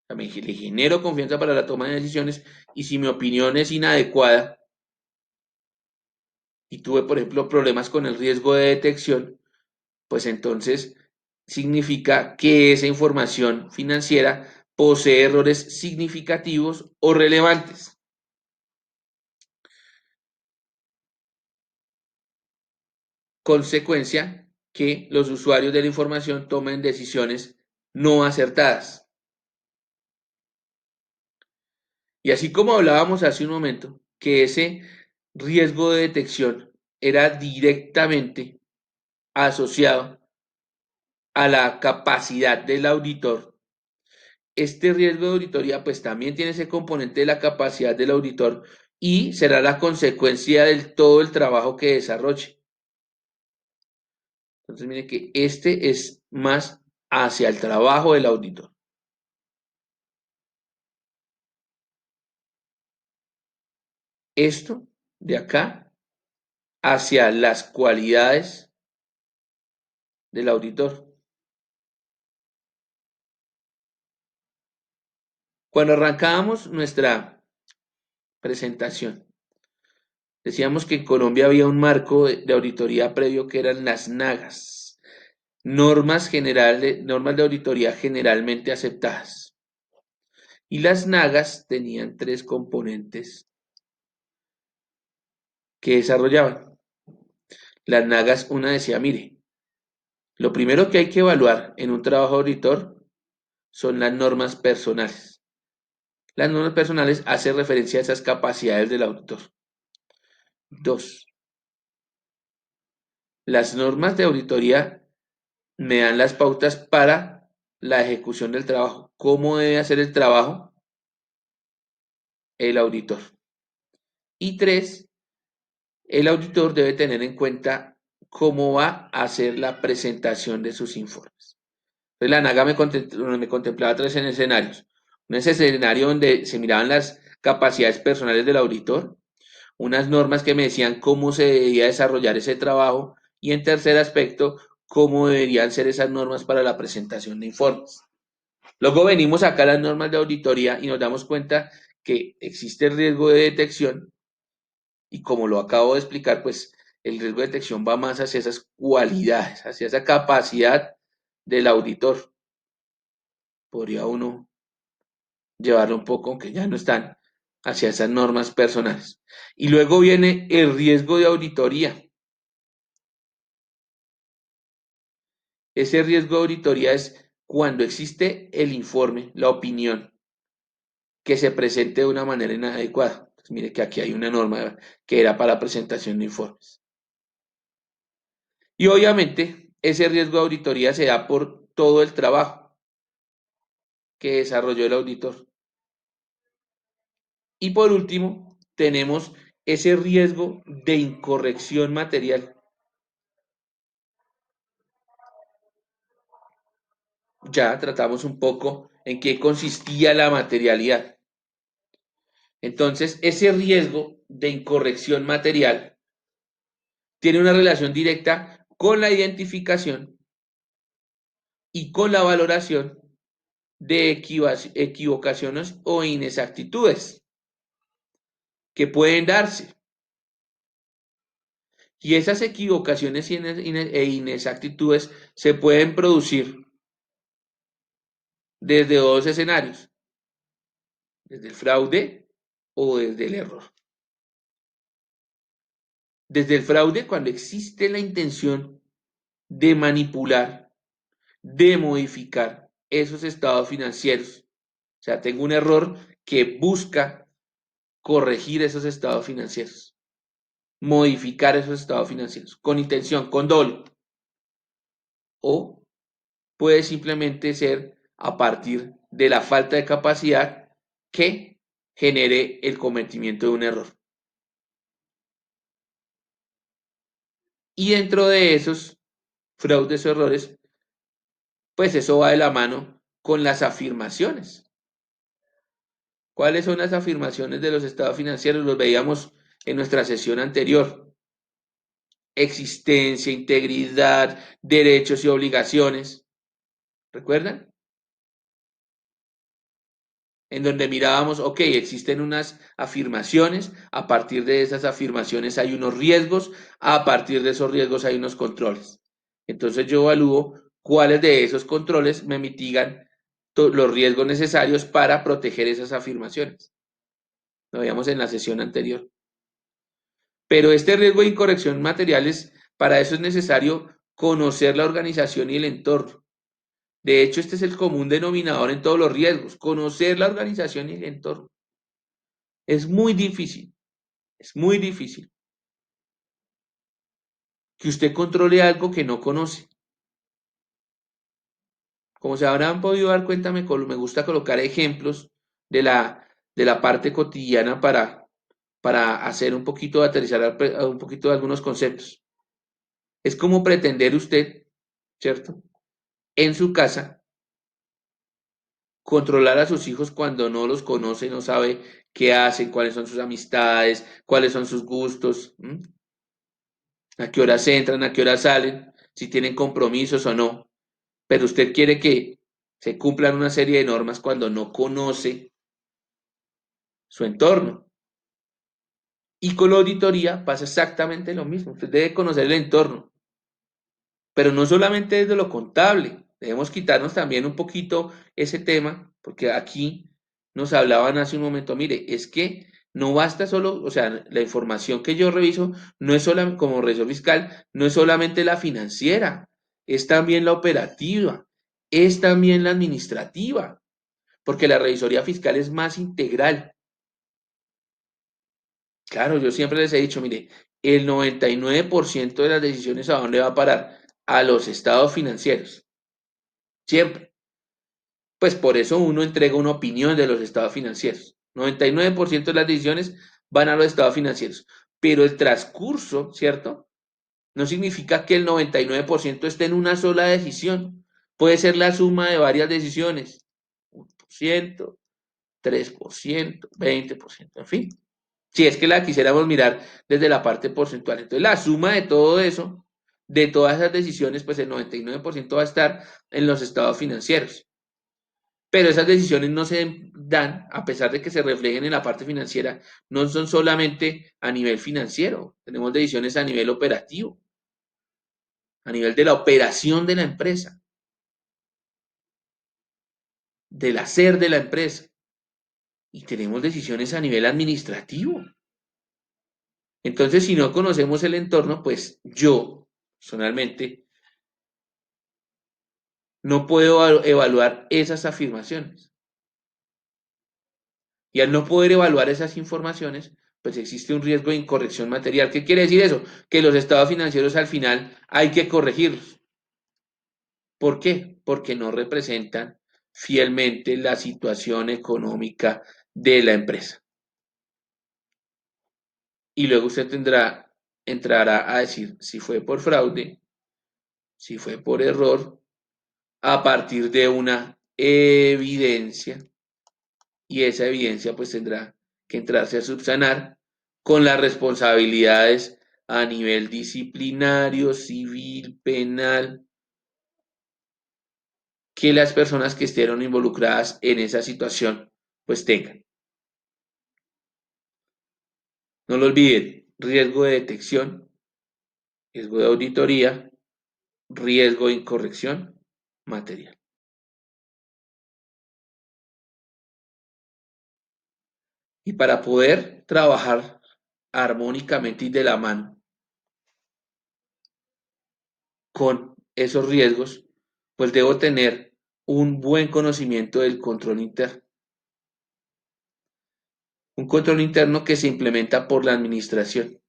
O sea, le genero confianza para la toma de decisiones y si mi opinión es inadecuada y tuve, por ejemplo, problemas con el riesgo de detección, pues entonces significa que esa información financiera posee errores significativos o relevantes. Consecuencia que los usuarios de la información tomen decisiones no acertadas. Y así como hablábamos hace un momento, que ese riesgo de detección era directamente asociado a la capacidad del auditor. Este riesgo de auditoría pues también tiene ese componente de la capacidad del auditor y será la consecuencia del todo el trabajo que desarrolle. Entonces mire que este es más hacia el trabajo del auditor. Esto de acá hacia las cualidades del auditor. Cuando arrancábamos nuestra presentación, decíamos que en Colombia había un marco de auditoría previo que eran las NAGAS, normas de auditoría generalmente aceptadas. Y las NAGAS tenían tres componentes que desarrollaban. Las NAGAS, una decía, mire, lo primero que hay que evaluar en un trabajo auditor son las normas personales. Las normas personales hacen referencia a esas capacidades del auditor. Dos, las normas de auditoría me dan las pautas para la ejecución del trabajo. ¿Cómo debe hacer el trabajo? el auditor. Y tres, el auditor debe tener en cuenta cómo va a hacer la presentación de sus informes. Entonces, la NAGA me contemplaba tres escenarios. Un escenario donde se miraban las capacidades personales del auditor, unas normas que me decían cómo se debía desarrollar ese trabajo y en tercer aspecto, cómo deberían ser esas normas para la presentación de informes. Luego venimos acá a las normas de auditoría y nos damos cuenta que existe el riesgo de detección y como lo acabo de explicar, pues el riesgo de detección va más hacia esas cualidades, hacia esa capacidad del auditor. Podría uno llevarlo un poco, aunque ya no están, hacia esas normas personales. Y luego viene el riesgo de auditoría. Ese riesgo de auditoría es cuando existe el informe, la opinión, que se presente de una manera inadecuada. Entonces, mire que aquí hay una norma que era para presentación de informes. Y obviamente ese riesgo de auditoría se da por todo el trabajo que desarrolló el auditor. Y por último, tenemos ese riesgo de incorrección material. Ya tratamos un poco en qué consistía la materialidad. Entonces, ese riesgo de incorrección material tiene una relación directa con la identificación y con la valoración de equivocaciones o inexactitudes que pueden darse. Y esas equivocaciones e inexactitudes se pueden producir desde dos escenarios, desde el fraude o desde el error. Desde el fraude, cuando existe la intención de manipular, de modificar esos estados financieros. O sea, tengo un error que busca corregir esos estados financieros, modificar esos estados financieros, con intención, con dolo. O puede simplemente ser a partir de la falta de capacidad que genere el cometimiento de un error. Y dentro de esos fraudes o errores, pues eso va de la mano con las afirmaciones. ¿Cuáles son las afirmaciones de los estados financieros? Los veíamos en nuestra sesión anterior. Existencia, integridad, derechos y obligaciones. ¿Recuerdan? En donde mirábamos, ok, existen unas afirmaciones, a partir de esas afirmaciones hay unos riesgos, a partir de esos riesgos hay unos controles. Entonces yo evalúo cuáles de esos controles me mitigan los riesgos necesarios para proteger esas afirmaciones. Lo veíamos en la sesión anterior. Pero este riesgo de incorrección materiales, para eso es necesario conocer la organización y el entorno. De hecho, este es el común denominador en todos los riesgos, conocer la organización y el entorno. Es muy difícil que usted controle algo que no conoce. Como se habrán podido dar cuenta, me gusta colocar ejemplos de la parte cotidiana para hacer un poquito, aterrizar un poquito de algunos conceptos. Es como pretender usted, ¿cierto? En su casa controlar a sus hijos cuando no los conoce, no sabe qué hacen, cuáles son sus amistades, cuáles son sus gustos, a qué horas entran, a qué horas salen, si tienen compromisos o no. Pero usted quiere que se cumplan una serie de normas cuando no conoce su entorno. Y con la auditoría pasa exactamente lo mismo. Usted debe conocer el entorno, pero no solamente desde lo contable. Debemos quitarnos también un poquito ese tema, porque aquí nos hablaban hace un momento, mire, es que no basta solo, o sea, la información que yo reviso no es solamente como revisor fiscal, no es solamente la financiera, es también la operativa, es también la administrativa, porque la revisoría fiscal es más integral. Claro, yo siempre les he dicho, mire, el 99% de las decisiones a dónde va a parar, a los estados financieros, siempre. Pues por eso uno entrega una opinión de los estados financieros. 99% de las decisiones van a los estados financieros. Pero el transcurso, ¿cierto? No significa que el 99% esté en una sola decisión. Puede ser la suma de varias decisiones. 1%, 3%, 20%, en fin. Si es que la quisiéramos mirar desde la parte porcentual. Entonces, la suma de todo eso, de todas esas decisiones, pues el 99% va a estar en los estados financieros. Pero esas decisiones no se dan, a pesar de que se reflejen en la parte financiera, no son solamente a nivel financiero. Tenemos decisiones a nivel operativo, a nivel de la operación de la empresa, del hacer de la empresa. Y tenemos decisiones a nivel administrativo. Entonces, si no conocemos el entorno, pues yo, personalmente, no puedo evaluar esas afirmaciones. Y al no poder evaluar esas informaciones, pues existe un riesgo de incorrección material. ¿Qué quiere decir eso? Que los estados financieros al final hay que corregirlos. ¿Por qué? Porque no representan fielmente la situación económica de la empresa. Y luego usted entrará a decir si fue por fraude, si fue por error, a partir de una evidencia, y esa evidencia pues tendrá que entrarse a subsanar con las responsabilidades a nivel disciplinario, civil, penal, que las personas que estén involucradas en esa situación pues tengan. No lo olviden, riesgo de detección, riesgo de auditoría, riesgo de incorrección material. Y para poder trabajar armónicamente y de la mano con esos riesgos, pues debo tener un buen conocimiento del control interno. Un control interno que se implementa por la administración.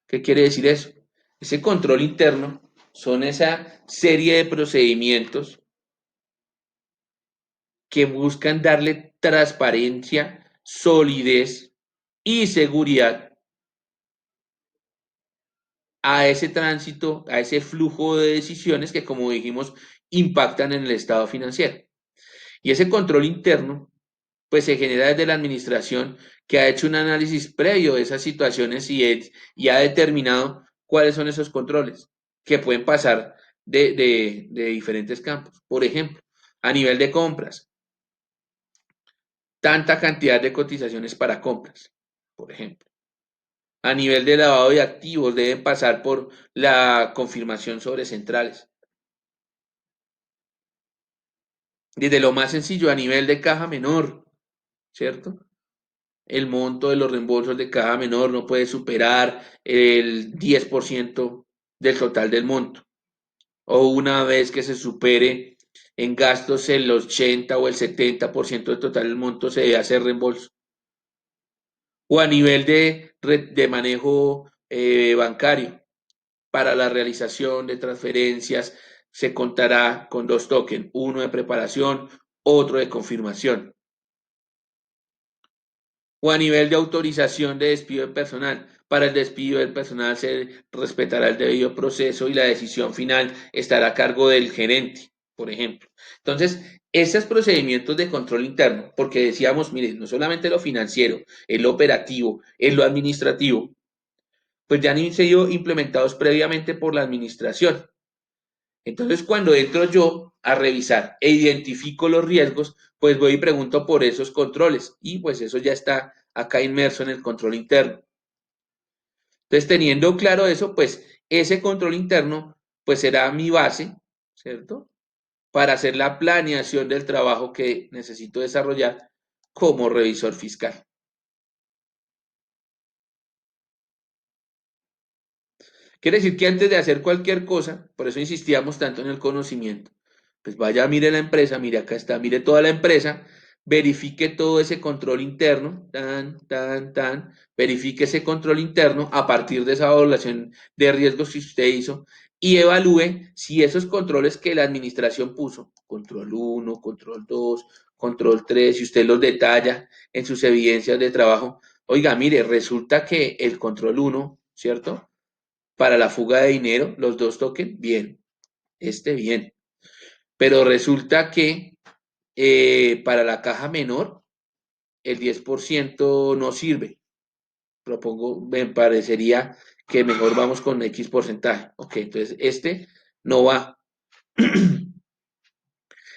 ¿Qué quiere decir eso? Ese control interno son esa serie de procedimientos que buscan darle transparencia, solidez y seguridad a ese tránsito, a ese flujo de decisiones que, como dijimos, impactan en el estado financiero. Y ese control interno, pues se genera desde la administración que ha hecho un análisis previo de esas situaciones y ha determinado cuáles son esos controles que pueden pasar de diferentes campos. Por ejemplo, a nivel de compras, tanta cantidad de cotizaciones para compras, por ejemplo. A nivel de lavado de activos, deben pasar por la confirmación sobre centrales. Desde lo más sencillo, a nivel de caja menor, ¿cierto? El monto de los reembolsos de caja menor no puede superar el 10% del total del monto. O una vez que se supere en gastos el 80 o el 70% del total del monto se debe hacer reembolso. O a nivel de manejo bancario. Para la realización de transferencias se contará con dos tokens, uno de preparación, otro de confirmación. O a nivel de autorización de despido de personal. Para el despido del personal se respetará el debido proceso y la decisión final estará a cargo del gerente, por ejemplo. Entonces, esos procedimientos de control interno, porque decíamos, miren, no solamente lo financiero, es lo operativo, es lo administrativo, pues ya han sido implementados previamente por la administración. Entonces, cuando entro yo a revisar e identifico los riesgos, pues voy y pregunto por esos controles y pues eso ya está acá inmerso en el control interno. Entonces, teniendo claro eso, pues ese control interno pues será mi base, ¿cierto? Para hacer la planeación del trabajo que necesito desarrollar como revisor fiscal. Quiere decir que antes de hacer cualquier cosa, por eso insistíamos tanto en el conocimiento, pues vaya, mire la empresa, mire acá está, mire toda la empresa, verifique todo ese control interno, verifique ese control interno a partir de esa evaluación de riesgos que usted hizo y evalúe si esos controles que la administración puso, control uno, control 2, control 3, si usted los detalla en sus evidencias de trabajo, oiga, mire, resulta que el control uno, ¿cierto? Para la fuga de dinero, los dos token, bien, bien. Pero resulta que para la caja menor, el 10% no sirve. Propongo, me parecería que mejor vamos con X porcentaje. Ok, entonces no va.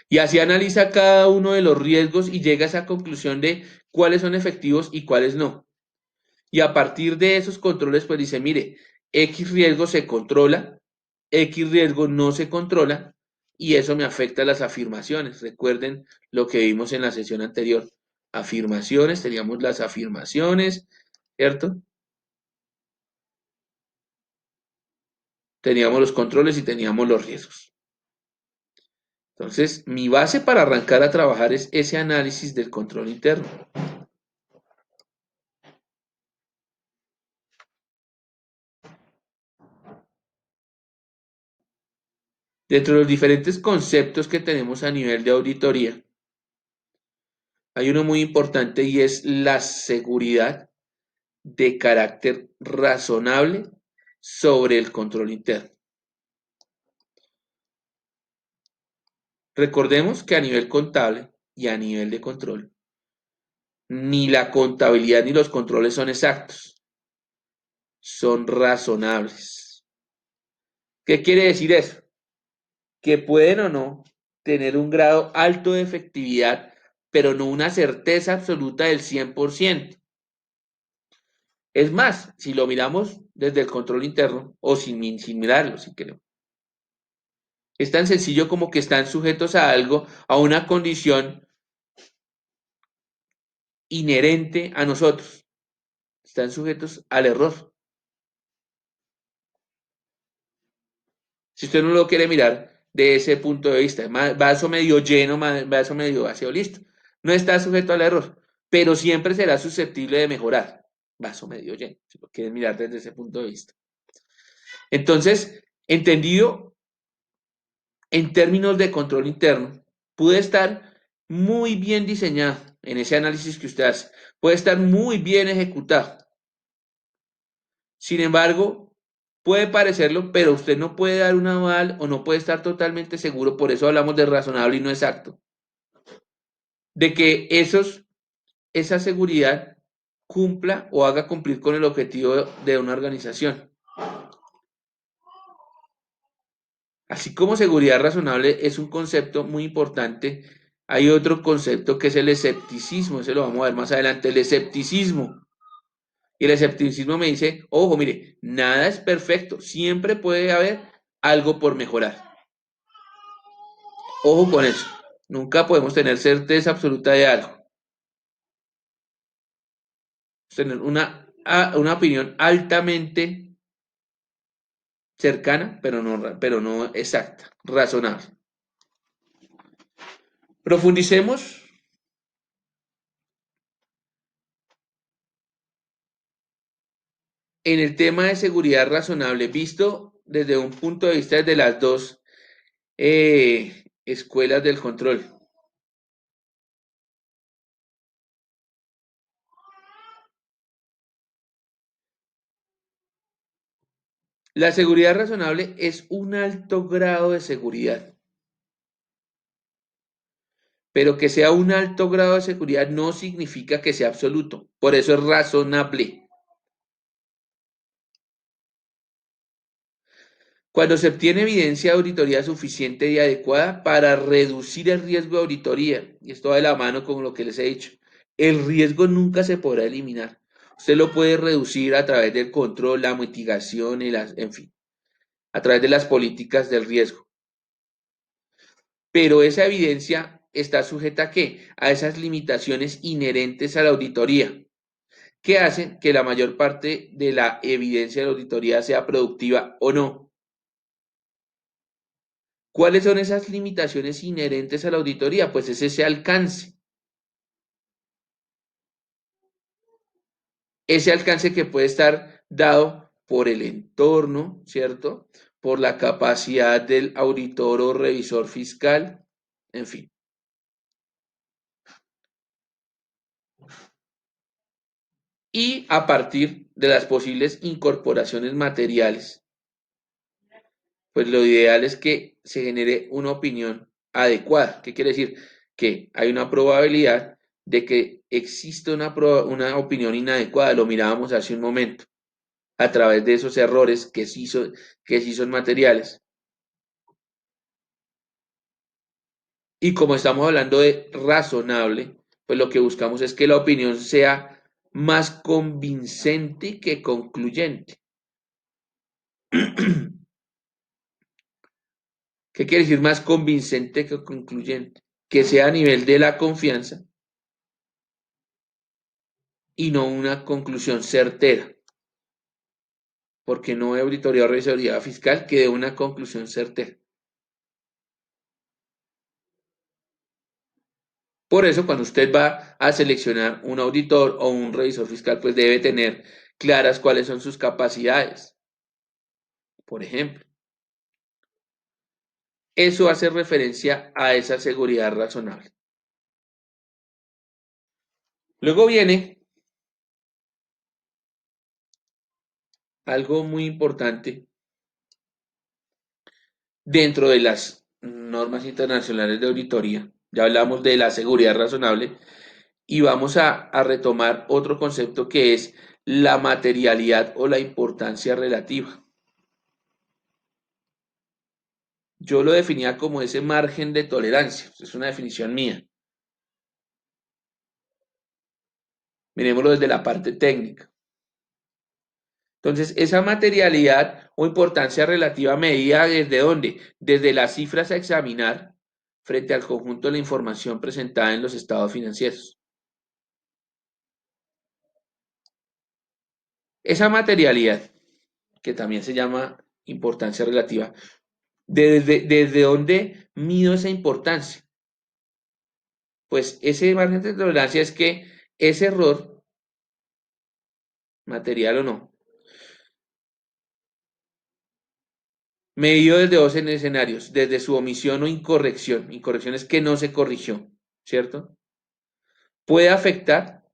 Y así analiza cada uno de los riesgos y llega a esa conclusión de cuáles son efectivos y cuáles no. Y a partir de esos controles, pues dice, mire, X riesgo se controla, X riesgo no se controla, y eso me afecta a las afirmaciones. Recuerden lo que vimos en la sesión anterior. Afirmaciones, teníamos las afirmaciones, ¿cierto? Teníamos los controles y teníamos los riesgos. Entonces, mi base para arrancar a trabajar es ese análisis del control interno. Dentro de los diferentes conceptos que tenemos a nivel de auditoría, hay uno muy importante y es la seguridad de carácter razonable sobre el control interno. Recordemos que a nivel contable y a nivel de control, ni la contabilidad ni los controles son exactos, son razonables. ¿Qué quiere decir eso? Que pueden o no tener un grado alto de efectividad, pero no una certeza absoluta del 100%. Es más, si lo miramos desde el control interno o sin mirarlo, si queremos. Es tan sencillo como que están sujetos a algo, a una condición inherente a nosotros. Están sujetos al error. Si usted no lo quiere mirar de ese punto de vista, vaso medio lleno, vaso medio vacío, listo. No está sujeto al error, pero siempre será susceptible de mejorar. Vaso medio lleno, si lo quieren mirar desde ese punto de vista. Entonces, entendido en términos de control interno, puede estar muy bien diseñado en ese análisis que usted hace, puede estar muy bien ejecutado. Sin embargo, puede parecerlo, pero usted no puede dar un aval o no puede estar totalmente seguro, por eso hablamos de razonable y no exacto, de que esa seguridad cumpla o haga cumplir con el objetivo de una organización. Así como seguridad razonable es un concepto muy importante, hay otro concepto que es el escepticismo, ese lo vamos a ver más adelante, el escepticismo. Y el escepticismo me dice, ojo, mire, nada es perfecto, siempre puede haber algo por mejorar. Ojo con eso, nunca podemos tener certeza absoluta de algo. Tener una opinión altamente cercana, pero no exacta, razonable. Profundicemos en el tema de seguridad razonable, visto desde un punto de vista de las dos escuelas del control. La seguridad razonable es un alto grado de seguridad, pero que sea un alto grado de seguridad no significa que sea absoluto, por eso es razonable. Cuando se obtiene evidencia de auditoría suficiente y adecuada para reducir el riesgo de auditoría, y esto va de la mano con lo que les he dicho, el riesgo nunca se podrá eliminar. Usted lo puede reducir a través del control, la mitigación, en fin, a través de las políticas del riesgo. Pero esa evidencia está sujeta ¿a qué? A esas limitaciones inherentes a la auditoría, que hacen que la mayor parte de la evidencia de la auditoría sea productiva o no. ¿Cuáles son esas limitaciones inherentes a la auditoría? Pues es ese alcance que puede estar dado por el entorno, ¿cierto? Por la capacidad del auditor o revisor fiscal, en fin. y a partir de las posibles incorporaciones materiales, pues lo ideal es que se genere una opinión adecuada. ¿Qué quiere decir? Que hay una probabilidad de que exista una opinión inadecuada, lo mirábamos hace un momento, a través de esos errores que sí son materiales. Y como estamos hablando de razonable, pues lo que buscamos es que la opinión sea más convincente que concluyente. ¿Qué quiere decir más convincente que concluyente? Que sea a nivel de la confianza y no una conclusión certera, porque no hay auditoría o revisoría fiscal que dé una conclusión certera. Por eso, cuando usted va a seleccionar un auditor o un revisor fiscal, pues debe tener claras cuáles son sus capacidades. Por ejemplo, eso hace referencia a esa seguridad razonable. Luego viene algo muy importante dentro de las normas internacionales de auditoría. Ya hablamos de la seguridad razonable y vamos a retomar otro concepto que es la materialidad o la importancia relativa. Yo lo definía como ese margen de tolerancia, es una definición mía. Miremoslo desde la parte técnica. Entonces, esa materialidad o importancia relativa medida desde dónde? Desde las cifras a examinar frente al conjunto de la información presentada en los estados financieros. Esa materialidad, que también se llama importancia relativa, ¿desde dónde mido esa importancia? Pues ese margen de tolerancia es que ese error, material o no, medido desde dos escenarios, desde su omisión o incorrección. Incorrección es que no se corrigió, ¿cierto? Puede afectar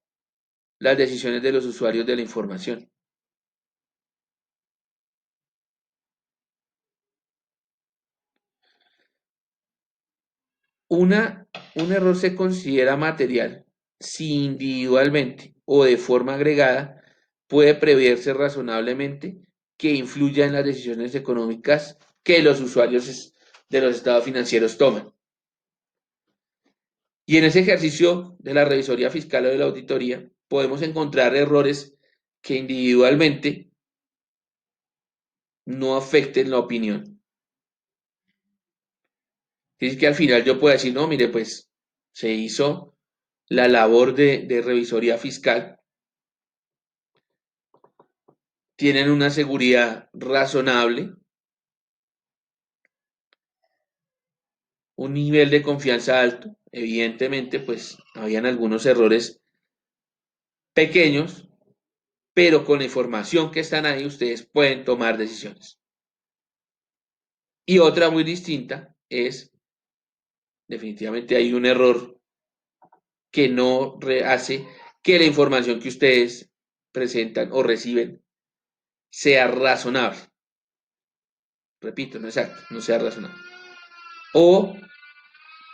las decisiones de los usuarios de la información. Un error se considera material si individualmente o de forma agregada puede preverse razonablemente que influya en las decisiones económicas que los usuarios de los estados financieros toman. Y en ese ejercicio de la revisoría fiscal o de la auditoría podemos encontrar errores que individualmente no afecten la opinión. Es que al final yo puedo decir, no, mire, pues se hizo la labor de revisoría fiscal, tienen una seguridad razonable, un nivel de confianza alto, evidentemente, pues habían algunos errores pequeños, pero con la información que están ahí ustedes pueden tomar decisiones. Y otra muy distinta es, definitivamente hay un error que no hace que la información que ustedes presentan o reciben sea razonable. Repito, no exacto, no sea razonable. O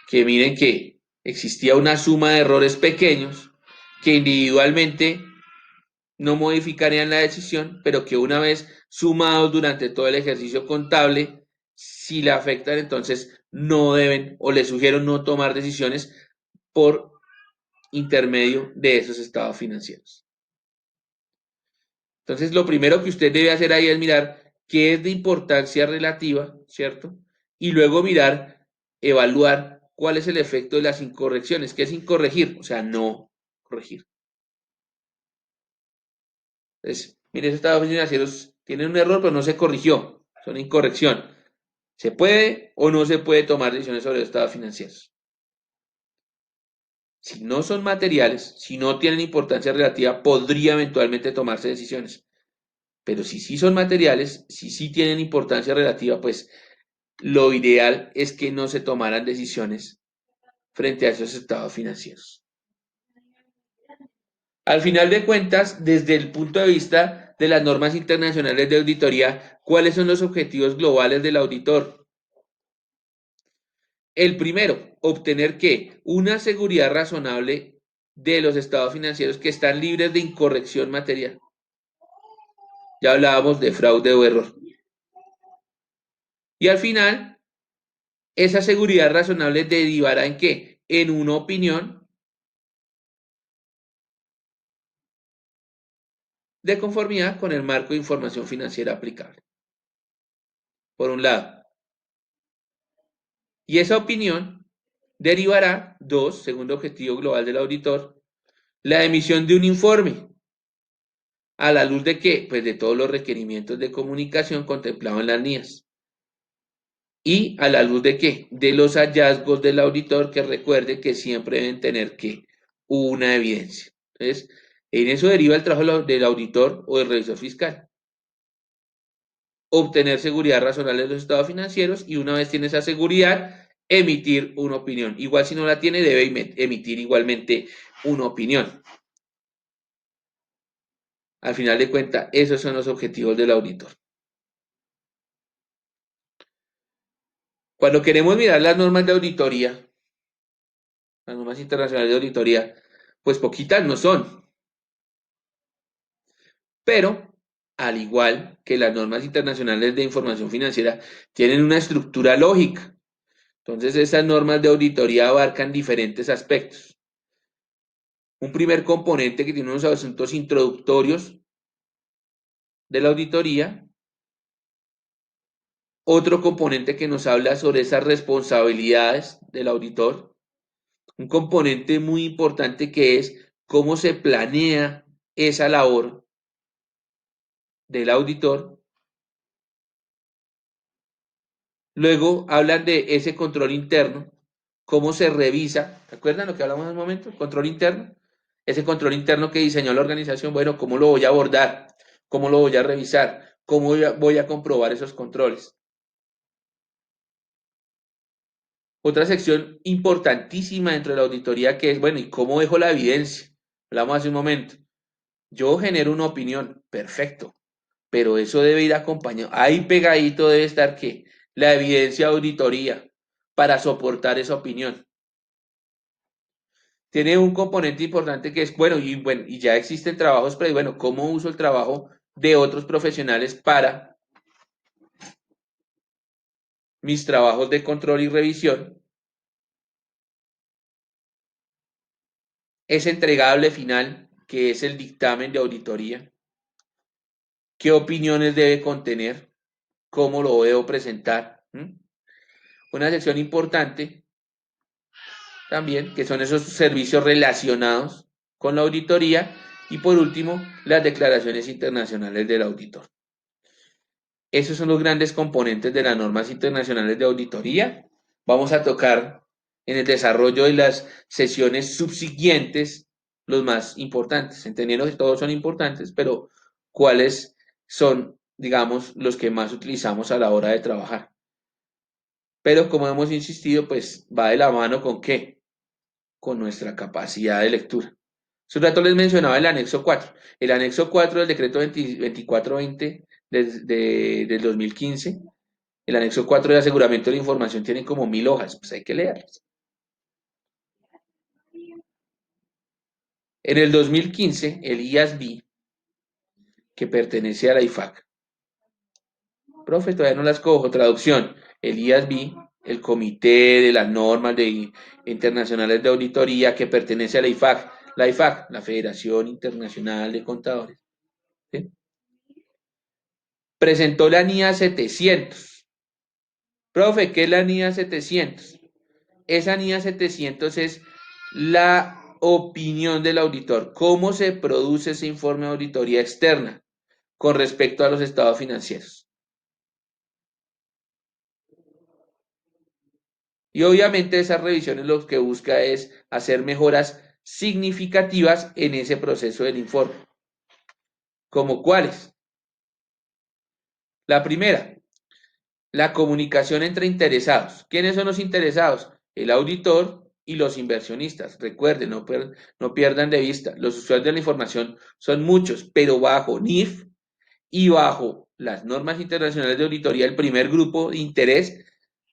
que miren que existía una suma de errores pequeños que individualmente no modificarían la decisión, pero que una vez sumados durante todo el ejercicio contable, si le afectan, entonces no deben o les sugiero no tomar decisiones por intermedio de esos estados financieros. Entonces, lo primero que usted debe hacer ahí es mirar qué es de importancia relativa, ¿cierto? Y luego mirar, evaluar cuál es el efecto de las incorrecciones. ¿Qué es incorregir? O sea, no corregir. Entonces, mire, esos estados financieros tienen un error, pero no se corrigió. Son incorrección. ¿Se puede o no se puede tomar decisiones sobre los estados financieros? Si no son materiales, si no tienen importancia relativa, podría eventualmente tomarse decisiones. Pero si sí son materiales, si sí tienen importancia relativa, pues lo ideal es que no se tomaran decisiones frente a esos estados financieros. Al final de cuentas, desde el punto de vista de las normas internacionales de auditoría, ¿cuáles son los objetivos globales del auditor? El primero, obtener que una seguridad razonable de los estados financieros que están libres de incorrección material. Ya hablábamos de fraude o error. Y al final, esa seguridad razonable derivará en qué? En una opinión de conformidad con el marco de información financiera aplicable, por un lado. Y esa opinión derivará, dos, segundo objetivo global del auditor, la emisión de un informe. ¿A la luz de qué? Pues de todos los requerimientos de comunicación contemplados en las NIAs. ¿Y a la luz de qué? De los hallazgos del auditor, que recuerde que siempre deben tener que una evidencia. Entonces, en eso deriva el trabajo del auditor o del revisor fiscal. Obtener seguridad razonable de los estados financieros y una vez tiene esa seguridad, emitir una opinión. Igual si no la tiene, debe emitir igualmente una opinión. Al final de cuentas, esos son los objetivos del auditor. Cuando queremos mirar las normas de auditoría, las normas internacionales de auditoría, pues poquitas no son, pero al igual que las normas internacionales de información financiera, tienen una estructura lógica. Entonces, esas normas de auditoría abarcan diferentes aspectos. Un primer componente que tiene unos asuntos introductorios de la auditoría, otro componente que nos habla sobre esas responsabilidades del auditor, un componente muy importante que es cómo se planea esa labor del auditor. Luego hablan de ese control interno, cómo se revisa. ¿Se acuerdan lo que hablamos en un momento? Control interno. Ese control interno que diseñó la organización, bueno, ¿cómo lo voy a abordar? ¿Cómo lo voy a revisar? ¿Cómo voy a comprobar esos controles? Otra sección importantísima dentro de la auditoría que es, bueno, ¿y cómo dejo la evidencia? Hablamos hace un momento. Yo genero una opinión, perfecto, pero eso debe ir acompañado. Ahí pegadito debe estar ¿qué? La evidencia de auditoría para soportar esa opinión. Tiene un componente importante que es, bueno, y ya existen trabajos, pero bueno, ¿cómo uso el trabajo de otros profesionales para mis trabajos de control y revisión? Ese entregable final, que es el dictamen de auditoría, qué opiniones debe contener, cómo lo debo presentar. Una sección importante también, que son esos servicios relacionados con la auditoría. Y por último, las declaraciones internacionales del auditor. Esos son los grandes componentes de las normas internacionales de auditoría. Vamos a tocar en el desarrollo de las sesiones subsiguientes los más importantes, entendiendo que todos son importantes, pero cuáles son, digamos, los que más utilizamos a la hora de trabajar. Pero como hemos insistido, pues va de la mano con qué? Con nuestra capacidad de lectura. Hace un rato les mencionaba el anexo 4. El anexo 4 del decreto 2420 del 2015. El anexo 4 de aseguramiento de la información tiene como 1000 hojas, pues hay que leerlas. En el 2015, el IASB, que pertenece a la IFAC, profe, todavía no las cojo, traducción, el IASB, el Comité de las Normas Internacionales de Auditoría, que pertenece a la IFAC, la Federación Internacional de Contadores, ¿sí? Presentó la NIA 700. Profe, ¿qué es la NIA 700? Esa NIA 700 es la opinión del auditor, cómo se produce ese informe de auditoría externa con respecto a los estados financieros. Y obviamente esas revisiones lo que busca es hacer mejoras significativas en ese proceso del informe. ¿Como cuáles? La primera, la comunicación entre interesados. ¿Quiénes son los interesados? El auditor y los inversionistas. Recuerden, no pierdan de vista, los usuarios de la información son muchos, pero bajo NIF y bajo las normas internacionales de auditoría, el primer grupo de interés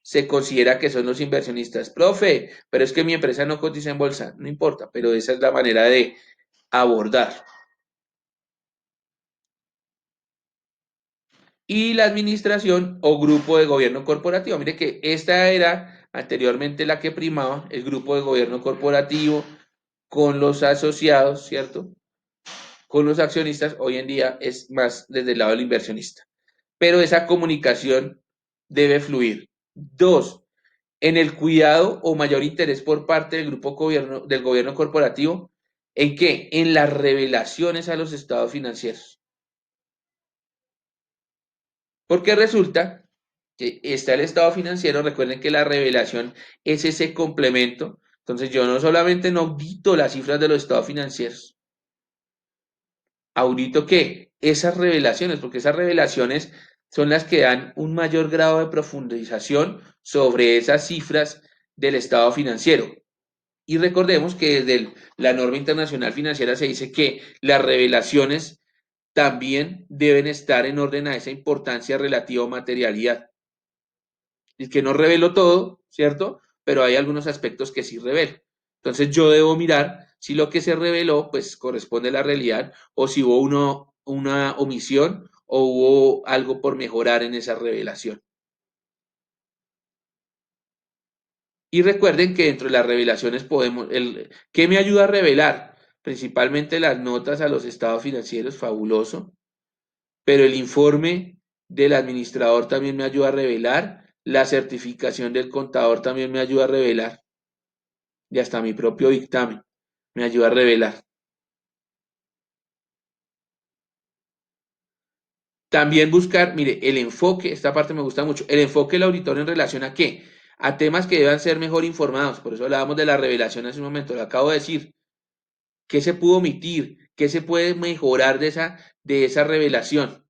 se considera que son los inversionistas. Profe, pero es que mi empresa no cotiza en bolsa, no importa, pero esa es la manera de abordar. Y la administración o grupo de gobierno corporativo. Mire que esta era anteriormente la que primaba, el grupo de gobierno corporativo con los asociados, ¿cierto? Con los accionistas, hoy en día es más desde el lado del inversionista. Pero esa comunicación debe fluir. Dos, en el cuidado o mayor interés por parte del grupo gobierno, del gobierno corporativo, ¿en qué? En las revelaciones a los estados financieros. Porque resulta que está el estado financiero, recuerden que la revelación es ese complemento. Entonces yo no solamente no audito las cifras de los estados financieros, audito qué, esas revelaciones, porque esas revelaciones son las que dan un mayor grado de profundización sobre esas cifras del estado financiero. Y recordemos que desde la norma internacional financiera se dice que las revelaciones también deben estar en orden a esa importancia relativa o materialidad. Es que no revelo todo, ¿cierto? Pero hay algunos aspectos que sí revelo. Entonces yo debo mirar si lo que se reveló pues corresponde a la realidad o si hubo una omisión o hubo algo por mejorar en esa revelación. Y recuerden que dentro de las revelaciones podemos, ¿qué me ayuda a revelar? Principalmente las notas a los estados financieros, fabuloso, pero el informe del administrador también me ayuda a revelar, la certificación del contador también me ayuda a revelar y hasta mi propio dictamen me ayuda a revelar. También buscar, mire, el enfoque, esta parte me gusta mucho, el enfoque del auditor en relación a qué? A temas que deban ser mejor informados. Por eso hablábamos de la revelación hace un momento, lo acabo de decir. ¿Qué se pudo omitir? ¿Qué se puede mejorar de esa revelación?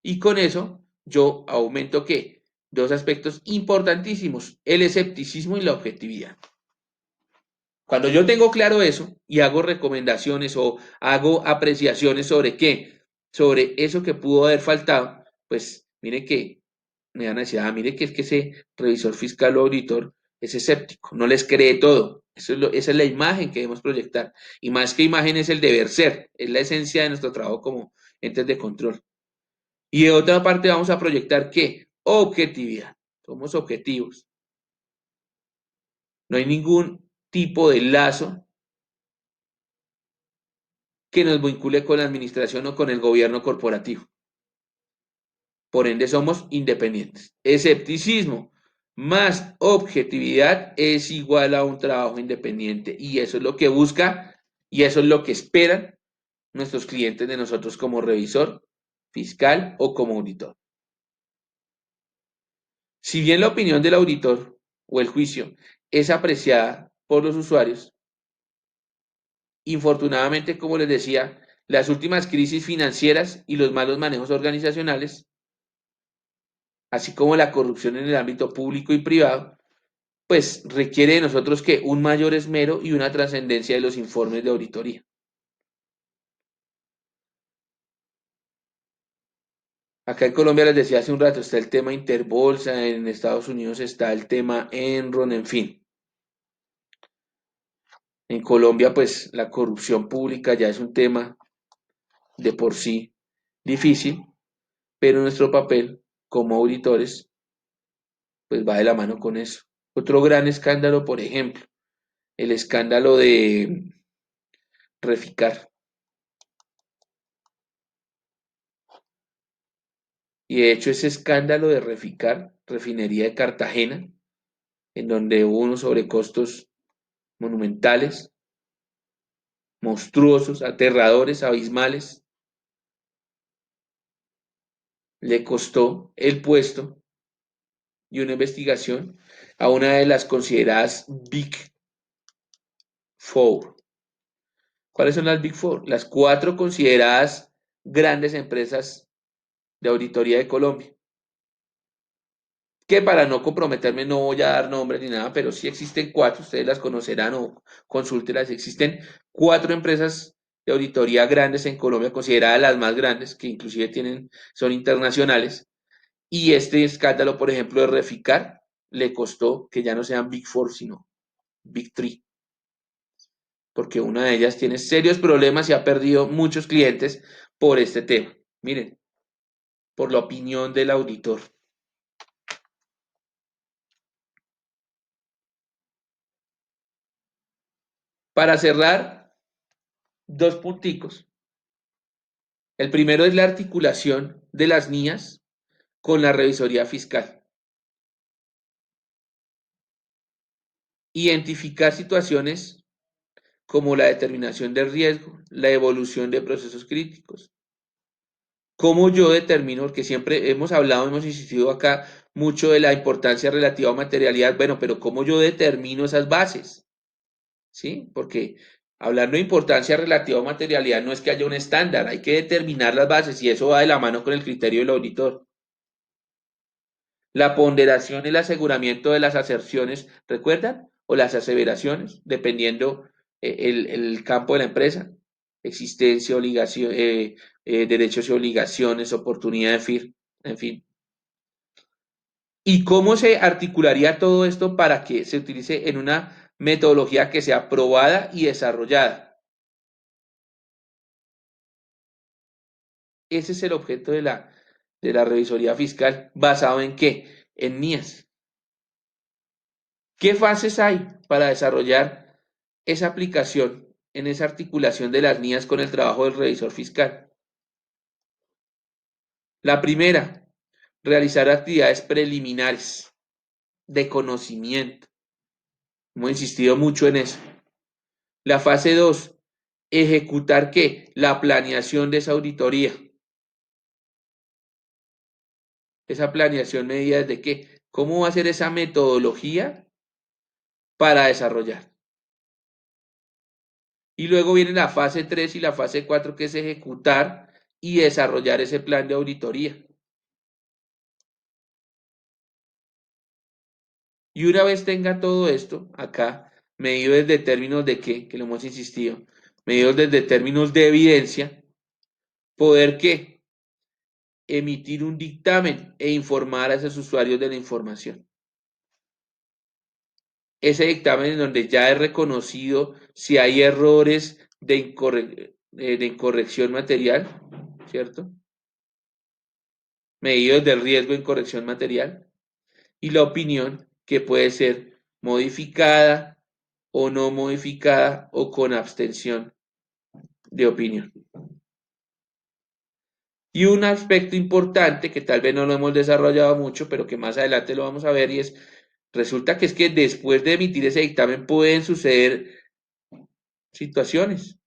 Y con eso yo aumento qué? Dos aspectos importantísimos, el escepticismo y la objetividad. Cuando yo tengo claro eso y hago recomendaciones o hago apreciaciones sobre qué, sobre eso que pudo haber faltado, pues mire que me van a decir, mire que es que ese revisor fiscal o auditor es escéptico, no les cree todo. Esa es la imagen que debemos proyectar. Y más que imagen es el deber ser, es la esencia de nuestro trabajo como entes de control. Y de otra parte vamos a proyectar qué, objetividad. Somos objetivos. No hay ningún tipo de lazo que nos vincule con la administración o con el gobierno corporativo. Por ende, somos independientes. Escepticismo más objetividad es igual a un trabajo independiente. Y eso es lo que busca y eso es lo que esperan nuestros clientes de nosotros como revisor fiscal o como auditor. Si bien la opinión del auditor o el juicio es apreciada por los usuarios, infortunadamente, como les decía, las últimas crisis financieras y los malos manejos organizacionales así como la corrupción en el ámbito público y privado, pues requiere de nosotros que un mayor esmero y una trascendencia de los informes de auditoría. Acá en Colombia les decía hace un rato, está el tema Interbolsa, en Estados Unidos está el tema Enron, en fin. En Colombia, pues la corrupción pública ya es un tema de por sí difícil, pero nuestro papel como auditores, pues va de la mano con eso. Otro gran escándalo, por ejemplo, el escándalo de Reficar. Y de hecho ese escándalo de Reficar, refinería de Cartagena, en donde hubo unos sobrecostos monumentales, monstruosos, aterradores, abismales, le costó el puesto y una investigación a una de las consideradas Big Four. ¿Cuáles son las Big Four? Las cuatro consideradas grandes empresas de auditoría de Colombia. que para no comprometerme no voy a dar nombres ni nada, pero sí existen cuatro, ustedes las conocerán o consúltelas, existen cuatro empresas de auditoría grandes en Colombia, consideradas las más grandes, que inclusive son internacionales, y este escándalo, por ejemplo, de Reficar, le costó que ya no sean Big Four, sino Big Three, porque una de ellas tiene serios problemas y ha perdido muchos clientes por este tema. Miren, por la opinión del auditor. Para cerrar, dos punticos. El primero es la articulación de las NIAs con la revisoría fiscal. Identificar situaciones como la determinación del riesgo, la evolución de procesos críticos. ¿Cómo yo determino? Porque siempre hemos hablado, hemos insistido acá mucho de la importancia relativa a materialidad. Bueno, pero ¿cómo yo determino esas bases? ¿Sí? Porque hablando de importancia relativa a materialidad no es que haya un estándar, hay que determinar las bases y eso va de la mano con el criterio del auditor. La ponderación y el aseguramiento de las aserciones, ¿recuerdan? O las aseveraciones, dependiendo el campo de la empresa. Existencia, obligación, derechos y obligaciones, oportunidad de FIR, en fin. ¿Y cómo se articularía todo esto para que se utilice en una metodología que sea probada y desarrollada? Ese es el objeto de la revisoría fiscal. ¿Basado en qué? En NIAS. ¿Qué fases hay para desarrollar esa aplicación en esa articulación de las NIAS con el trabajo del revisor fiscal? La primera, realizar actividades preliminares de conocimiento. Hemos insistido mucho en eso. La fase 2, ejecutar ¿qué? La planeación de esa auditoría. Esa planeación medida desde qué. ¿Cómo va a ser esa metodología para desarrollar? Y luego viene la fase 3 y la fase 4 que es ejecutar y desarrollar ese plan de auditoría. Y una vez tenga todo esto, acá, medido desde términos de qué, que lo hemos insistido, medido desde términos de evidencia, poder qué, emitir un dictamen e informar a esos usuarios de la información. Ese dictamen en donde ya es reconocido si hay errores de incorrección material, ¿cierto? Medidos de riesgo de incorrección material y la opinión que puede ser modificada o no modificada o con abstención de opinión. Y un aspecto importante que tal vez no lo hemos desarrollado mucho, pero que más adelante lo vamos a ver, y es, resulta que es que después de emitir ese dictamen pueden suceder situaciones.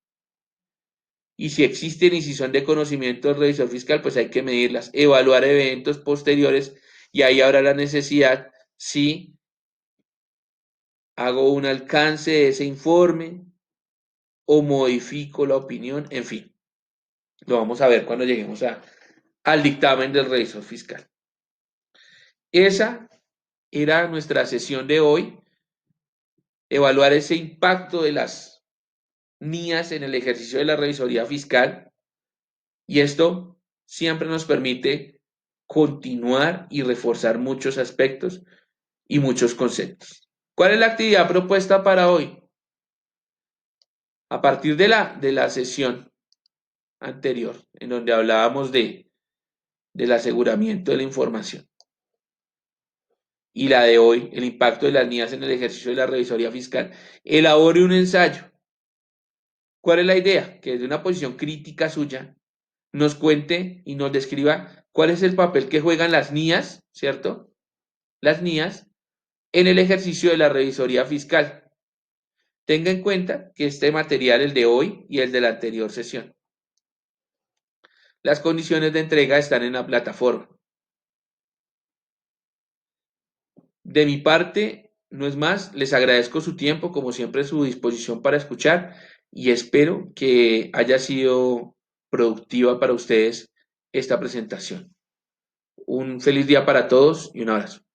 Y si existen y si son de conocimiento del revisor fiscal, pues hay que medirlas, evaluar eventos posteriores y ahí habrá la necesidad si hago un alcance de ese informe o modifico la opinión, en fin. Lo vamos a ver cuando lleguemos al dictamen del revisor fiscal. Esa era nuestra sesión de hoy, evaluar ese impacto de las NIAs en el ejercicio de la revisoría fiscal y esto siempre nos permite continuar y reforzar muchos aspectos y muchos conceptos. ¿Cuál es la actividad propuesta para hoy? A partir de la sesión anterior, en donde hablábamos del aseguramiento de la información, y la de hoy, el impacto de las NIAs en el ejercicio de la revisoría fiscal, elabore un ensayo. ¿Cuál es la idea? Que desde una posición crítica suya nos cuente y nos describa cuál es el papel que juegan las NIAs, ¿cierto? Las NIAs en el ejercicio de la revisoría fiscal. Tenga en cuenta que este material, el de hoy y el de la anterior sesión, las condiciones de entrega están en la plataforma. De mi parte, no es más, les agradezco su tiempo, como siempre, su disposición para escuchar y espero que haya sido productiva para ustedes esta presentación. Un feliz día para todos y un abrazo.